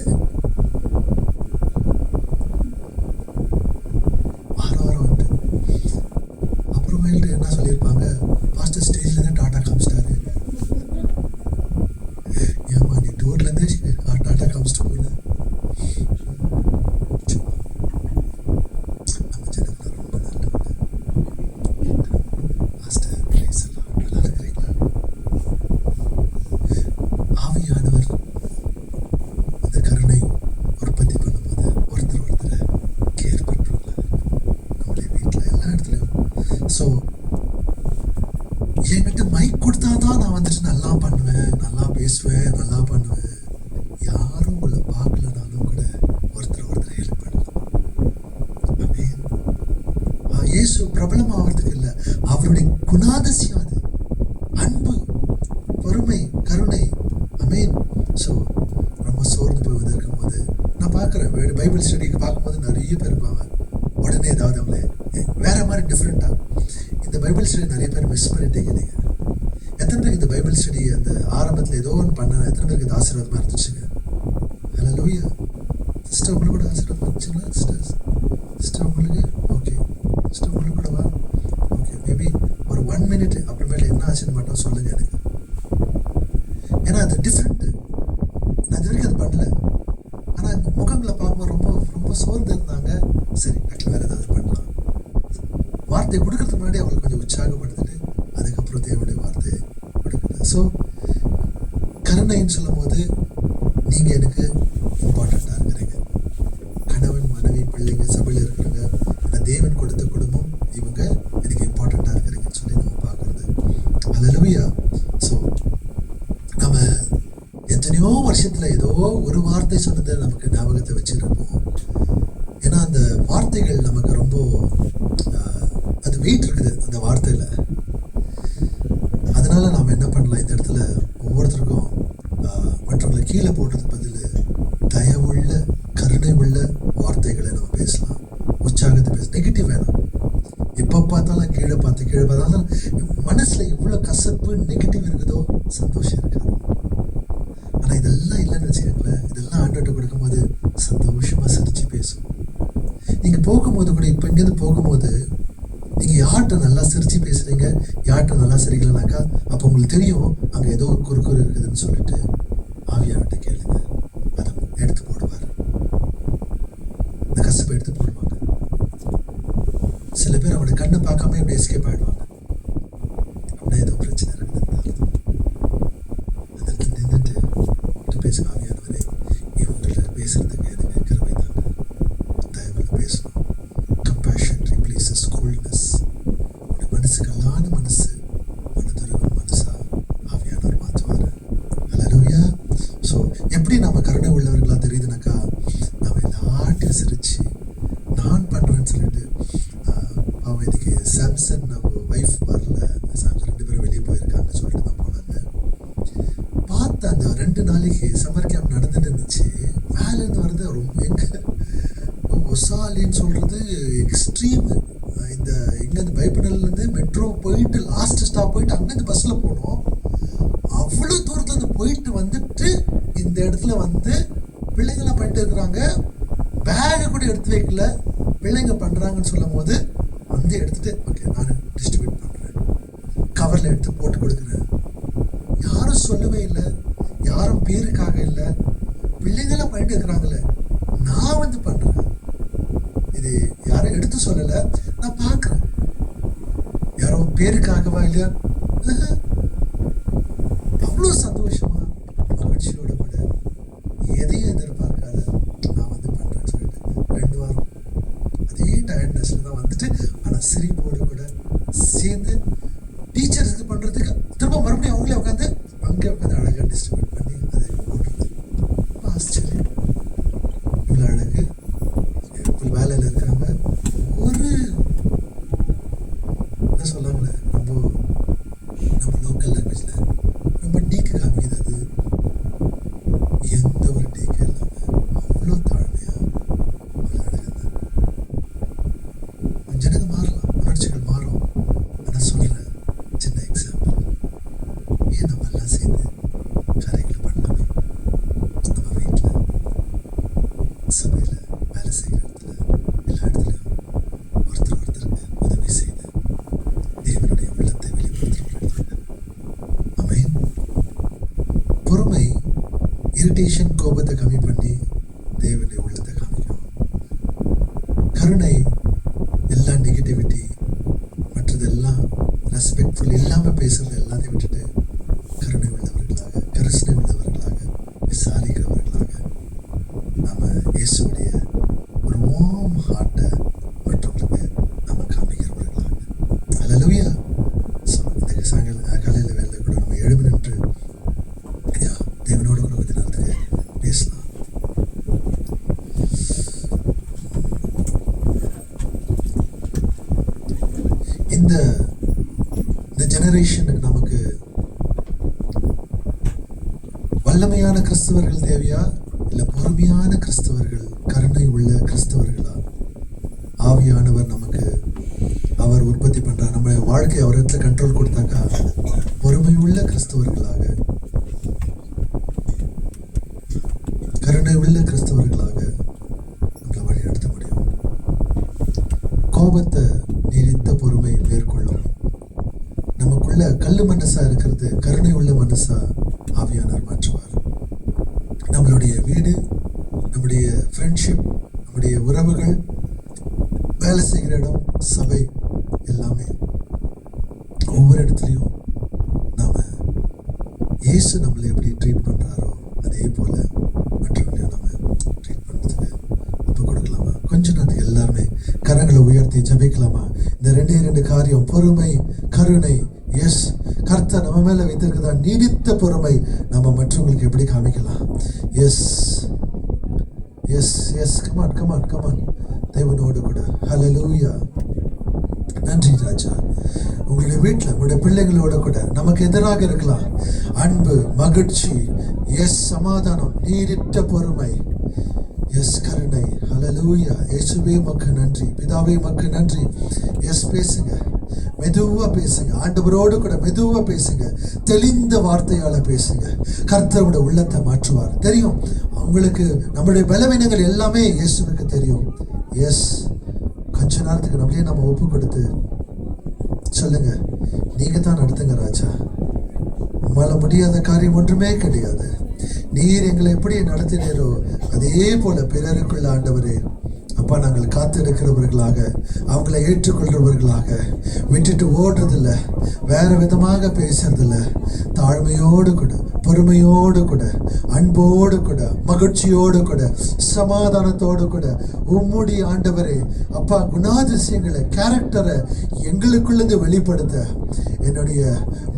பிரபலம் ஆகிறதுக்கு இல்லை, அவருடைய குணாதிசயம் அது. அன்பு, பொறுமை, கருணை. அமேன். ஸோ ரொம்ப சோர்ந்து போய் இருக்கும் போது நான் பார்க்குறேன், பைபிள் ஸ்டடிக்கு பார்க்கும்போது நிறைய பேர் இருப்பாங்க. உடனே ஏதாவது அவங்களே வேற மாதிரி டிஃப்ரெண்ட்டாக இந்த பைபிள் ஸ்டடி நிறைய பேர் மிஸ் பண்ணிட்டீங்க. நீங்கள் எத்தனை பேருக்கு இந்த பைபிள் ஸ்டடி அந்த ஆரம்பத்தில் ஏதோ ஒன்று பண்ண, எத்தனை பேருக்கு இது ஆசீர்வாதமாக இருந்துச்சுங்க? ஹல்லேலூயா. சிஸ்டர் உங்களுக்கு கூட ஆசீர்வாதம் இருந்துச்சுங்களா? சிஸ்டர் உங்களுக்கு ஓகே, சிஸ்டர் உங்களுக்கு கூட வா. ஓகே, மேபி ஒரு 1 minute அப்புறமேல என்ன ஆச்சுன்னு மட்டும் சொல்லுங்கள் எனக்கு. ஏன்னா அது டிஃப்ரெண்ட்டு. நான் இது வரைக்கும் அது பண்ணல. ஆனால் முகங்களை பார்க்கும்போது ரொம்ப ரொம்ப சோர்ந்து இருந்தாங்க. சரி, டக்குனு வேறு ஏதாவது பண்ணலாம். வார்த்தையை கொடுக்கறதுக்கு முன்னாடி அவங்களுக்கு கொஞ்சம் உற்சாகப்படுத்திட்டு அதுக்கப்புறம் தேவனுடைய வார்த்தையை கொடுக்குறேன். ஸோ கருணைன்னு சொல்லும் போது நீங்கள் எனக்கு இம்பார்ட்டண்ட்டாக இருக்கிறீங்க. கணவன், மனைவி, பிள்ளைங்க, சபையில் இருக்கிறவங்க, நான் தேவன் கொடுத்த குடும்பம், இவங்க எனக்கு இம்பார்ட்டண்ட்டாக இருக்கிறீங்கன்னு சொல்லி நம்ம பார்க்குறது. ஹல்லேலூயா. ஸோ நம்ம எத்தனையோ வருஷத்தில் ஏதோ ஒரு வார்த்தை சொன்னதை நமக்கு ஞாபகத்தை வச்சுருப்போம். ஏன்னா அந்த வார்த்தைகள் நமக்கு ரொம்ப அது வெயிட் இருக்குது அந்த வார்த்தையில். அதனால நாம் என்ன பண்ணலாம், இந்த இடத்துல ஒவ்வொருத்தருக்கும் மற்றவங்களை கீழே போடுறதுக்கு பதில் தயவுள்ள, கருணை உள்ள வார்த்தைகளை நம்ம பேசலாம். உற்சாகத்தை பேச, நெகட்டிவ் வேணாம். எப்போ பார்த்தாலும் கீழே பார்த்தாலும் மனசில் எவ்வளோ கசப்பு, நெகட்டிவ் இருக்குதோ சந்தோஷம் இருக்காது. ஆனால் இதெல்லாம் இல்லைன்னு வச்சுக்கோங்களேன், இதெல்லாம் ஆண்டவர்கிட்ட கொடுக்கும்போது சந்தோஷமாக சிரித்து பேசும். நீங்கள் போகும்போது கூட, இப்போ இங்கேருந்து போகும்போது நீங்கள் யார்கிட்ட நல்லா சிரித்து பேசுகிறீங்க, யார்கிட்ட நல்லா சிரிக்கலனாக்கா அப்போ உங்களுக்கு தெரியும் அங்கே ஏதோ ஒரு குறுக்குறு இருக்குதுன்னு சொல்லிட்டு ஆவியார்கிட்ட கேளுங்க. அதை எடுத்து போடுவார். இந்த கசப்பை எடுத்து போடுவாங்க. சில பேர் அவங்களோட கண்ணை பார்க்காம எப்படி எஸ்கேப் ஆகிடுவாங்க. அப்படின்னா ஏதோ பிரச்சனை இருக்குதுன்னு அந்த இடத்துல நின்றுட்டு பேசுங்க, ஆவியானவரே இவங்கள்ட்ட பேசுறதுக்கு எனக்கு கிருபை தாங்க, தயவுல பேசணும். Compassion replaces coldness. உங்களுடைய மனசு கல்லான மனசு மனதுருகும் மனசா ஆவியானவர் மாற்றுவார். ஹல்லேலூயா. ஸோ எப்படி நம்ம கருணை உள்ளவர்களாக தெரியுதுனாக்கா, நம்ம எல்லாட்டையும் சிரிச்சு நான் பண்ணுறேன்னு சொல்லிட்டு அவன் இன்னைக்கு சாம்சன் ஒய்ஃப் வரல, சாம்சன் 2 பேரும் வெளியே போயிருக்காங்கன்னு சொல்லிட்டு தான் போனாங்க. பார்த்த அந்த 2 நாளைக்கு சம்மர் கேம்ப் நடந்துட்டு இருந்துச்சு. மேலேருந்து வருது ரொம்ப எங்க ஒசாலின்னு சொல்கிறது எக்ஸ்ட்ரீம். இந்த இங்கேருந்து பைப்பனல்லேருந்து மெட்ரோ போயிட்டு லாஸ்ட் ஸ்டாப் போயிட்டு அங்கேருந்து பஸ்ஸில் போனோம். அவ்வளோ தூரத்துலேருந்து போயிட்டு வந்துட்டு இந்த இடத்துல வந்து பிள்ளைங்களாம் பண்ணிட்டு இருக்கிறாங்க. பேகை கூட எடுத்து வைக்கல, பிள்ளைங்க பண்ணுறாங்கன்னு சொல்லும் போது வந்து எடுத்துகிட்டு ஓகே நான் டிஸ்ட்ரிபியூட் பண்ணுறேன், கவரில் எடுத்து போட்டு கொடுக்குறேன். யாரும் சொல்லவே இல்லை, யாரும் பேருக்காக இல்லை, பிள்ளைங்களாம் பண்ணிட்டு இருக்கிறாங்களே நான் வந்து பண்ணுறேன். இது யாரும் எடுத்து சொல்லலை, நான் பார்க்குறேன். யாரோ பேருக்காகவா இல்லையா, அவ்வளோ சந்தோஷமா மகிழ்ச்சியோட கூட எதையும் எதிர்பார்க்காத நான் வந்து பண்ணுறேன்னு சொல்லிட்டு 2 வாரம் அதே டயர்ட்னஸில் தான் வந்துட்டு, ஆனால் சிரிப்போடு கூட சேர்ந்து டீச்சர்ஸுக்கு பண்ணுறதுக்கு திரும்ப மறுபடியும் அவங்களே உட்காந்து அங்கே உட்காந்து அழகாக டிஸ்ட்ரிபியூட் பண்ணி அதை போட்டுருது. ஆச்சரியம். இவ்வளோ அழகு. இவ்வளோ வேலையில் இருக்கிறாங்க. ஒரு என்ன சொல்லாங்களே, ரொம்ப நம்ம லோக்கல் லாங்குவேஜில் ரொம்ப டீக்கு காமிக்குது. அது எந்த ஒரு டீக்கு இல்லாமல் அவ்வளோ தாழ்மையாக அவ்வளோ அழகாக. ஜனங்க மாறலாம், உணர்ச்சிகள் மாறும். ஆனால் சொல்கிறேன் சின்ன எக்ஸாம்பிள், ஏன் நம்ம எல்லாம் சேர்ந்து காரியங்களை பண்ணலாமே. நம்ம வீட்டில், சபையில், வேலை செய்கிற இடத்துல, எல்லா இடத்துலையும் ஒருத்தருக்கு உதவி செய்து தேவனுடைய உள்ளத்தை வெளிப்படுத்துகிறவர்கள். ஆமென். பொறுமை இரிட்டேஷன், கோபத்தை கம்மி பண்ணி தேவனுடைய உள்ளத்தை காமிக்கும். கருணை எல்லா நெகட்டிவிட்டி மற்றதெல்லாம் ரெஸ்பெக்ட்ஃபுல் இல்லாமல் பேசுறது எல்லாத்தையும் விட்டுட்டு கருணை உள்ளவர்களாக, கரிசனை உள்ளவர்களாக, விசாரிக்கிறவர்களாக நாம் இயேசுடைய ஒரு வார்ம் ஹார்ட்டை மற்றவங்களுக்கு நம்ம காமிக்கிறவர்களாக. ஹல்லேலூயா. ஸோ இந்த காலையில் வேலை கூட நம்ம எழுந்து நின்று தேவனோடு கூட கொஞ்ச நேரத்துக்கு பேசலாம். ஜெனரேஷனுக்கு நமக்கு வல்லமையான கிறிஸ்தவர்கள் தேவையா, இல்ல பொறுமையான கிறிஸ்தவர்கள், கருணை உள்ள கிறிஸ்தவர்களா? ஆவியானவர் நமக்கு அவர் உற்பத்தி பண்றார். நம்ம வாழ்க்கை அவர் இடத்துல கண்ட்ரோல் கொடுத்தாக்கா பொறுமை உள்ள கிறிஸ்தவர்களாக, கருணை உள்ள கிறிஸ்தவர்களாக நம்மளை வழி நடத்த முடியும். கோபத்தை நீடித்த பொறுமை மேற்கொள்ளும். நமக்குள்ள கல்லு மனசா இருக்கிறது கருணை உள்ள மனசா ஆவியானவர் மாற்றுவார். நம்மளுடைய வீடு, நம்முடைய ஃப்ரெண்ட்ஷிப், நம்முடைய உறவுகள், வேலை செய்கிற இடம், சபை, எல்லாமே ஒவ்வொரு இடத்துலையும் நாம இயேசு நம்மளை எப்படி ட்ரீட் பண்றாரோ அதே போல மற்றவங்களையும் நாம ட்ரீட் பண்றதுக்கு ஒப்பு கொடுக்கலாமா? கொஞ்ச நேரத்துக்கு எல்லாருமே கரங்களை உயர்த்தி ஜெபிக்கலாமா? இந்த ரெண்டு காரியம், பொறுமை, கருணை. எஸ், கர்த்தர் நம்ம மேல வைத்திருக்கிறதா நீடித்த பொறுமை நம்ம மற்றவங்களுக்கு எப்படி காமிக்கலாம்? Yes yes yes, come on come on come on, தேவனோடு கூட. ஹல்லேலூயா. நன்றி ராஜா. உங்களுடைய வீட்டில் உங்களுடைய பிள்ளைங்களோட கூட நமக்கு எதிராக இருக்கலாம் அன்பு, மகிழ்ச்சி, எஸ் சமாதானம், நீடித்த பொறுமை, எஸ் கருணை. ஹல்லேலூயா. இயேசுவே உமக்கு நன்றி, பிதாவே உமக்கு நன்றி. எஸ், பேசுங்க, மெதுவா பேசுங்க, ஆண்டவரோடு கூட மெதுவா பேசுங்க, தெளிந்த வார்த்தையால பேசுங்க. கர்த்தரோட உள்ளத்தை மாற்றுவார். தெரியும் உங்களுக்கு நம்முடைய பலவீனங்கள் எல்லாமே இயேசுவுக்கு தெரியும். எஸ், கொஞ்ச நேரத்துக்கு நம்மளே நம்ம ஒப்பு கொடுத்து சொல்லுங்க, நீங்க தான் நடத்துங்க ராஜா, உம்மால முடியாத காரியம் ஒன்றுமே கிடையாது. நீர் எங்களை எப்படி நடத்தினீரோ அதே போல பிறருக்குள்ள ஆண்டவரே அப்பா நாங்கள் காத்திருக்கிறவர்களாக, அவங்களை ஏற்றுக்கொள்றவர்களாக, விட்டுட்டு ஓடுறதில்ல, வேற விதமாக பேசுறதில்ல, தாழ்மையோடு கூட, பொறுமையோடு கூட, அன்போடு கூட, மகிழ்ச்சியோடு கூட, சமாதானத்தோடு கூட உம்முடைய ஆண்டவரே அப்பா குணாதிசயங்களை, கேரக்டரை எங்களுக்குள்ளது வெளிப்படுத்த என்னுடைய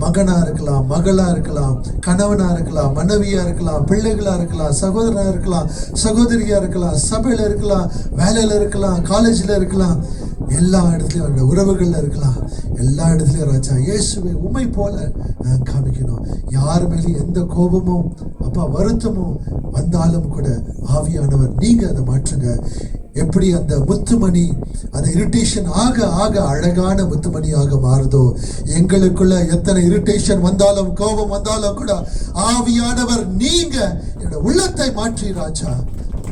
மகனா இருக்கலாம், மகளா இருக்கலாம், கணவனா இருக்கலாம், மனைவியா இருக்கலாம், பிள்ளைகளா இருக்கலாம், சகோதரனா இருக்கலாம், சகோதரியா இருக்கலாம், சபையில இருக்கலாம், வேலையில இருக்கலாம், காலேஜில் இருக்கலாம், எல்லா இடத்துலையும் அவருடைய உறவுகள்ல இருக்கலாம், எல்லா இடத்துலையும் ராஜா இயேசுவை உம்மை போல நான் காமிக்கணும். யார் மேலேயும் எந்த கோபமும் அப்பா வருத்தமும் வந்தாலும் கூட ஆவியானவர் நீங்க அதை மாற்றுங்க. எப்படி அந்த முத்துமணி அந்த இரிட்டேஷன் ஆக ஆக அழகான முத்துமணியாக மாறுதோ, எங்களுக்குள்ள எத்தனை இரிட்டேஷன் வந்தாலும் கோபம் வந்தாலும் கூட ஆவியானவர் நீங்க என்னோட உள்ளத்தை மாற்றி ராஜா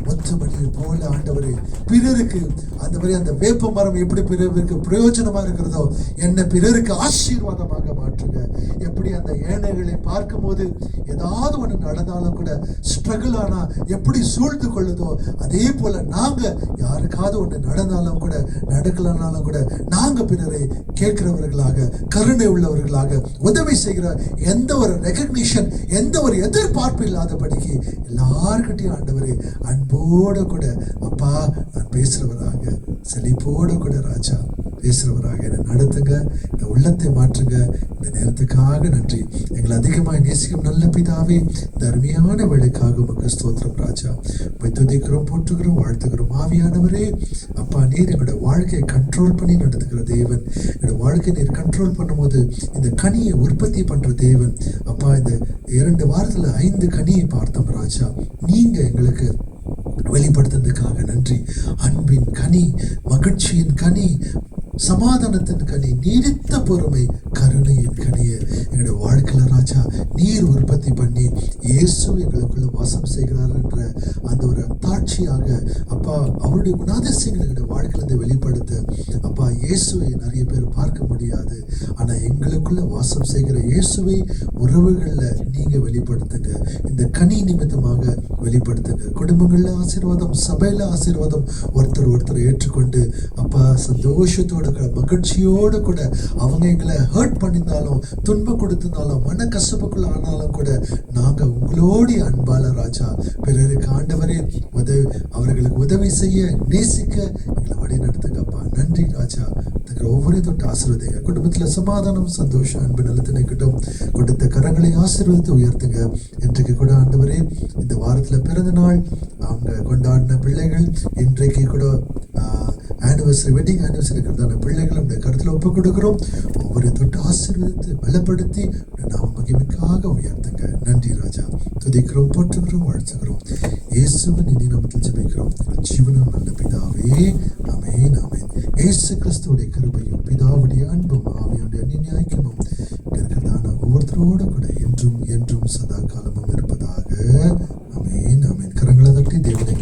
முத்துமணியை போல ஆண்டவரே பிறருக்கு அந்த வேப்ப மரம் எப்படி பிறருக்கு பிரயோஜனமா இருக்கிறதோ என்ன பிறருக்கு ஆசீர்வாதமாக மாற்றுங்க. எப்படி அந்த ஏழைகளை பார்க்கும் போது ஏதாவது ஒன்று நடந்தாலும் கூட ஸ்ட்ரகிள் ஆனா எப்படி சூழ்ந்து கொள்ளுதோ அதே போல நாங்க யாருக்காவது ஒன்று நடந்தாலும் கூட நடக்கலனாலும் கூட நாங்க பிறரை கேட்கிறவர்களாக, கருணை உள்ளவர்களாக, உதவி செய்கிற எந்த ஒரு ரெகக்னிஷன், எந்த ஒரு எதிர்பார்ப்பு இல்லாதபடிக்கு எல்லார்கிட்டையும் ஆண்டவரே அன்போடு கூட அப்பா நான் பேசுறவராக, செழிப்போடு கூட ராஜா பேசுறவராக என்னை நடத்துங்க, இந்த உள்ளத்தை மாற்றுங்க. இந்த நேரத்துக்காக நன்றி. எங்களை அதிகமாக நேசிக்கும் நல்ல பிதாவே, இந்த அருமையான வேலைக்காக உமக்கு ஸ்தோத்திரம் ராஜா. துதிக்கிறோம், போற்றுகிறோம், வாழ்த்துகிறோம். ஆவியானவரே அப்பா நீர் எங்களோட வாழ்க்கையை கண்ட்ரோல் பண்ணி நடத்துகிற தேவன். என்னோட வாழ்க்கையை நீர் கண்ட்ரோல் பண்ணும்போது இந்த கனியை உற்பத்தி பண்ற தேவன். அப்பா இந்த 2 வாரத்துல 5 கனியை பார்த்தோம் ராஜா. நீங்க எங்களுக்கு வெளிப்படுத்துறதுக்காக நன்றி. அன்பின் கனி, மகிழ்ச்சியின் கனி, சமாதானத்தின் கனி, நீடித்த பொறுமை, கருணையின் கனியை எங்களுடைய வாழ்க்கையில ராஜா நீர் உற்பத்தி பண்ணி இயேசு எங்களுக்குள்ள வாசம் செய்கிறார் என்ற அந்த ஒரு தாட்சியாக அப்பா அவருடைய குணாதிசயங்களை எங்களுடைய வாழ்க்கையிலிருந்து வெளிப்படுத்த அப்பா இயேசுவை நிறைய பேர் பார்க்க முடியாது, ஆனா எங்களுக்குள்ள வாசம் செய்கிற இயேசுவை உறவுகள்ல நீங்க வெளிப்படுத்துங்க. இந்த கனி நிமித்தமாக வெளிப்படுத்துங்க. குடும்பங்கள்ல ஆசீர்வாதம், சபையில ஆசீர்வாதம், ஒருத்தர் ஏற்றுக்கொண்டு அப்பா சந்தோஷத்தோட மகிழ்ச்சியோடு கூட அவங்க எங்களை ஹர்ட் பண்ணியிருந்தாலும், துன்பம் கொடுத்திருந்தாலும், மன கசப்புக்குள்ள ஆனாலும் கூட நாங்க உங்களோடைய அன்பால ராஜா பிறருக்கு ஆண்டவரே அவர்களுக்கு உதவி செய்ய, நேசிக்க எங்களை வழி நடத்துங்கப்பா. நன்றி ராஜா. ஒவ்வொரு தொட்டு ஆசீர்வதிங்க. குடும்பத்துல சமாதானம், சந்தோஷம், அன்பு நிலத்தினைக்கிட்டும் கொடுத்த கரங்களை ஆசீர்வதித்து உயர்த்துங்க. இன்றைக்கு கூட ஆண்டவரே இந்த வாரத்துல பிறந்த நாள் அவங்க கொண்டாடின பிள்ளைகள் இன்றைக்கு கூட ஆனிவர்சரி, வெட்டிங் ஆனிவர்சரி இருக்கிறதான பிள்ளைகளை உடைய கருத்துல ஒப்புக் கொடுக்கிறோம். ஒவ்வொரு தொட்டு ஆசீர்வதித்து பலப்படுத்தி நாம மகிமைக்காக உயர்த்துங்க. நன்றி ராஜா. துதிக்கிறோம், போற்றுகிறோம், வாழ்த்துகிறோம். இயேசுவின் இனி நாமத்தில் ஜெபிக்கிறோம் ஜீவனும் நல்ல பிதாவே. ஆமென், ஆமென். இயேசு கிறிஸ்துவுடைய கிருபையும் பிதாவுடைய அன்பும் ஆவியுடைய அந்நியாயமும் இருக்கிறதான ஒவ்வொருத்தரோடு கூட என்றும் என்றும் சதா காலமும் இருப்பதாக. ஆமென், ஆமென். கரங்களை தட்டி தேவனை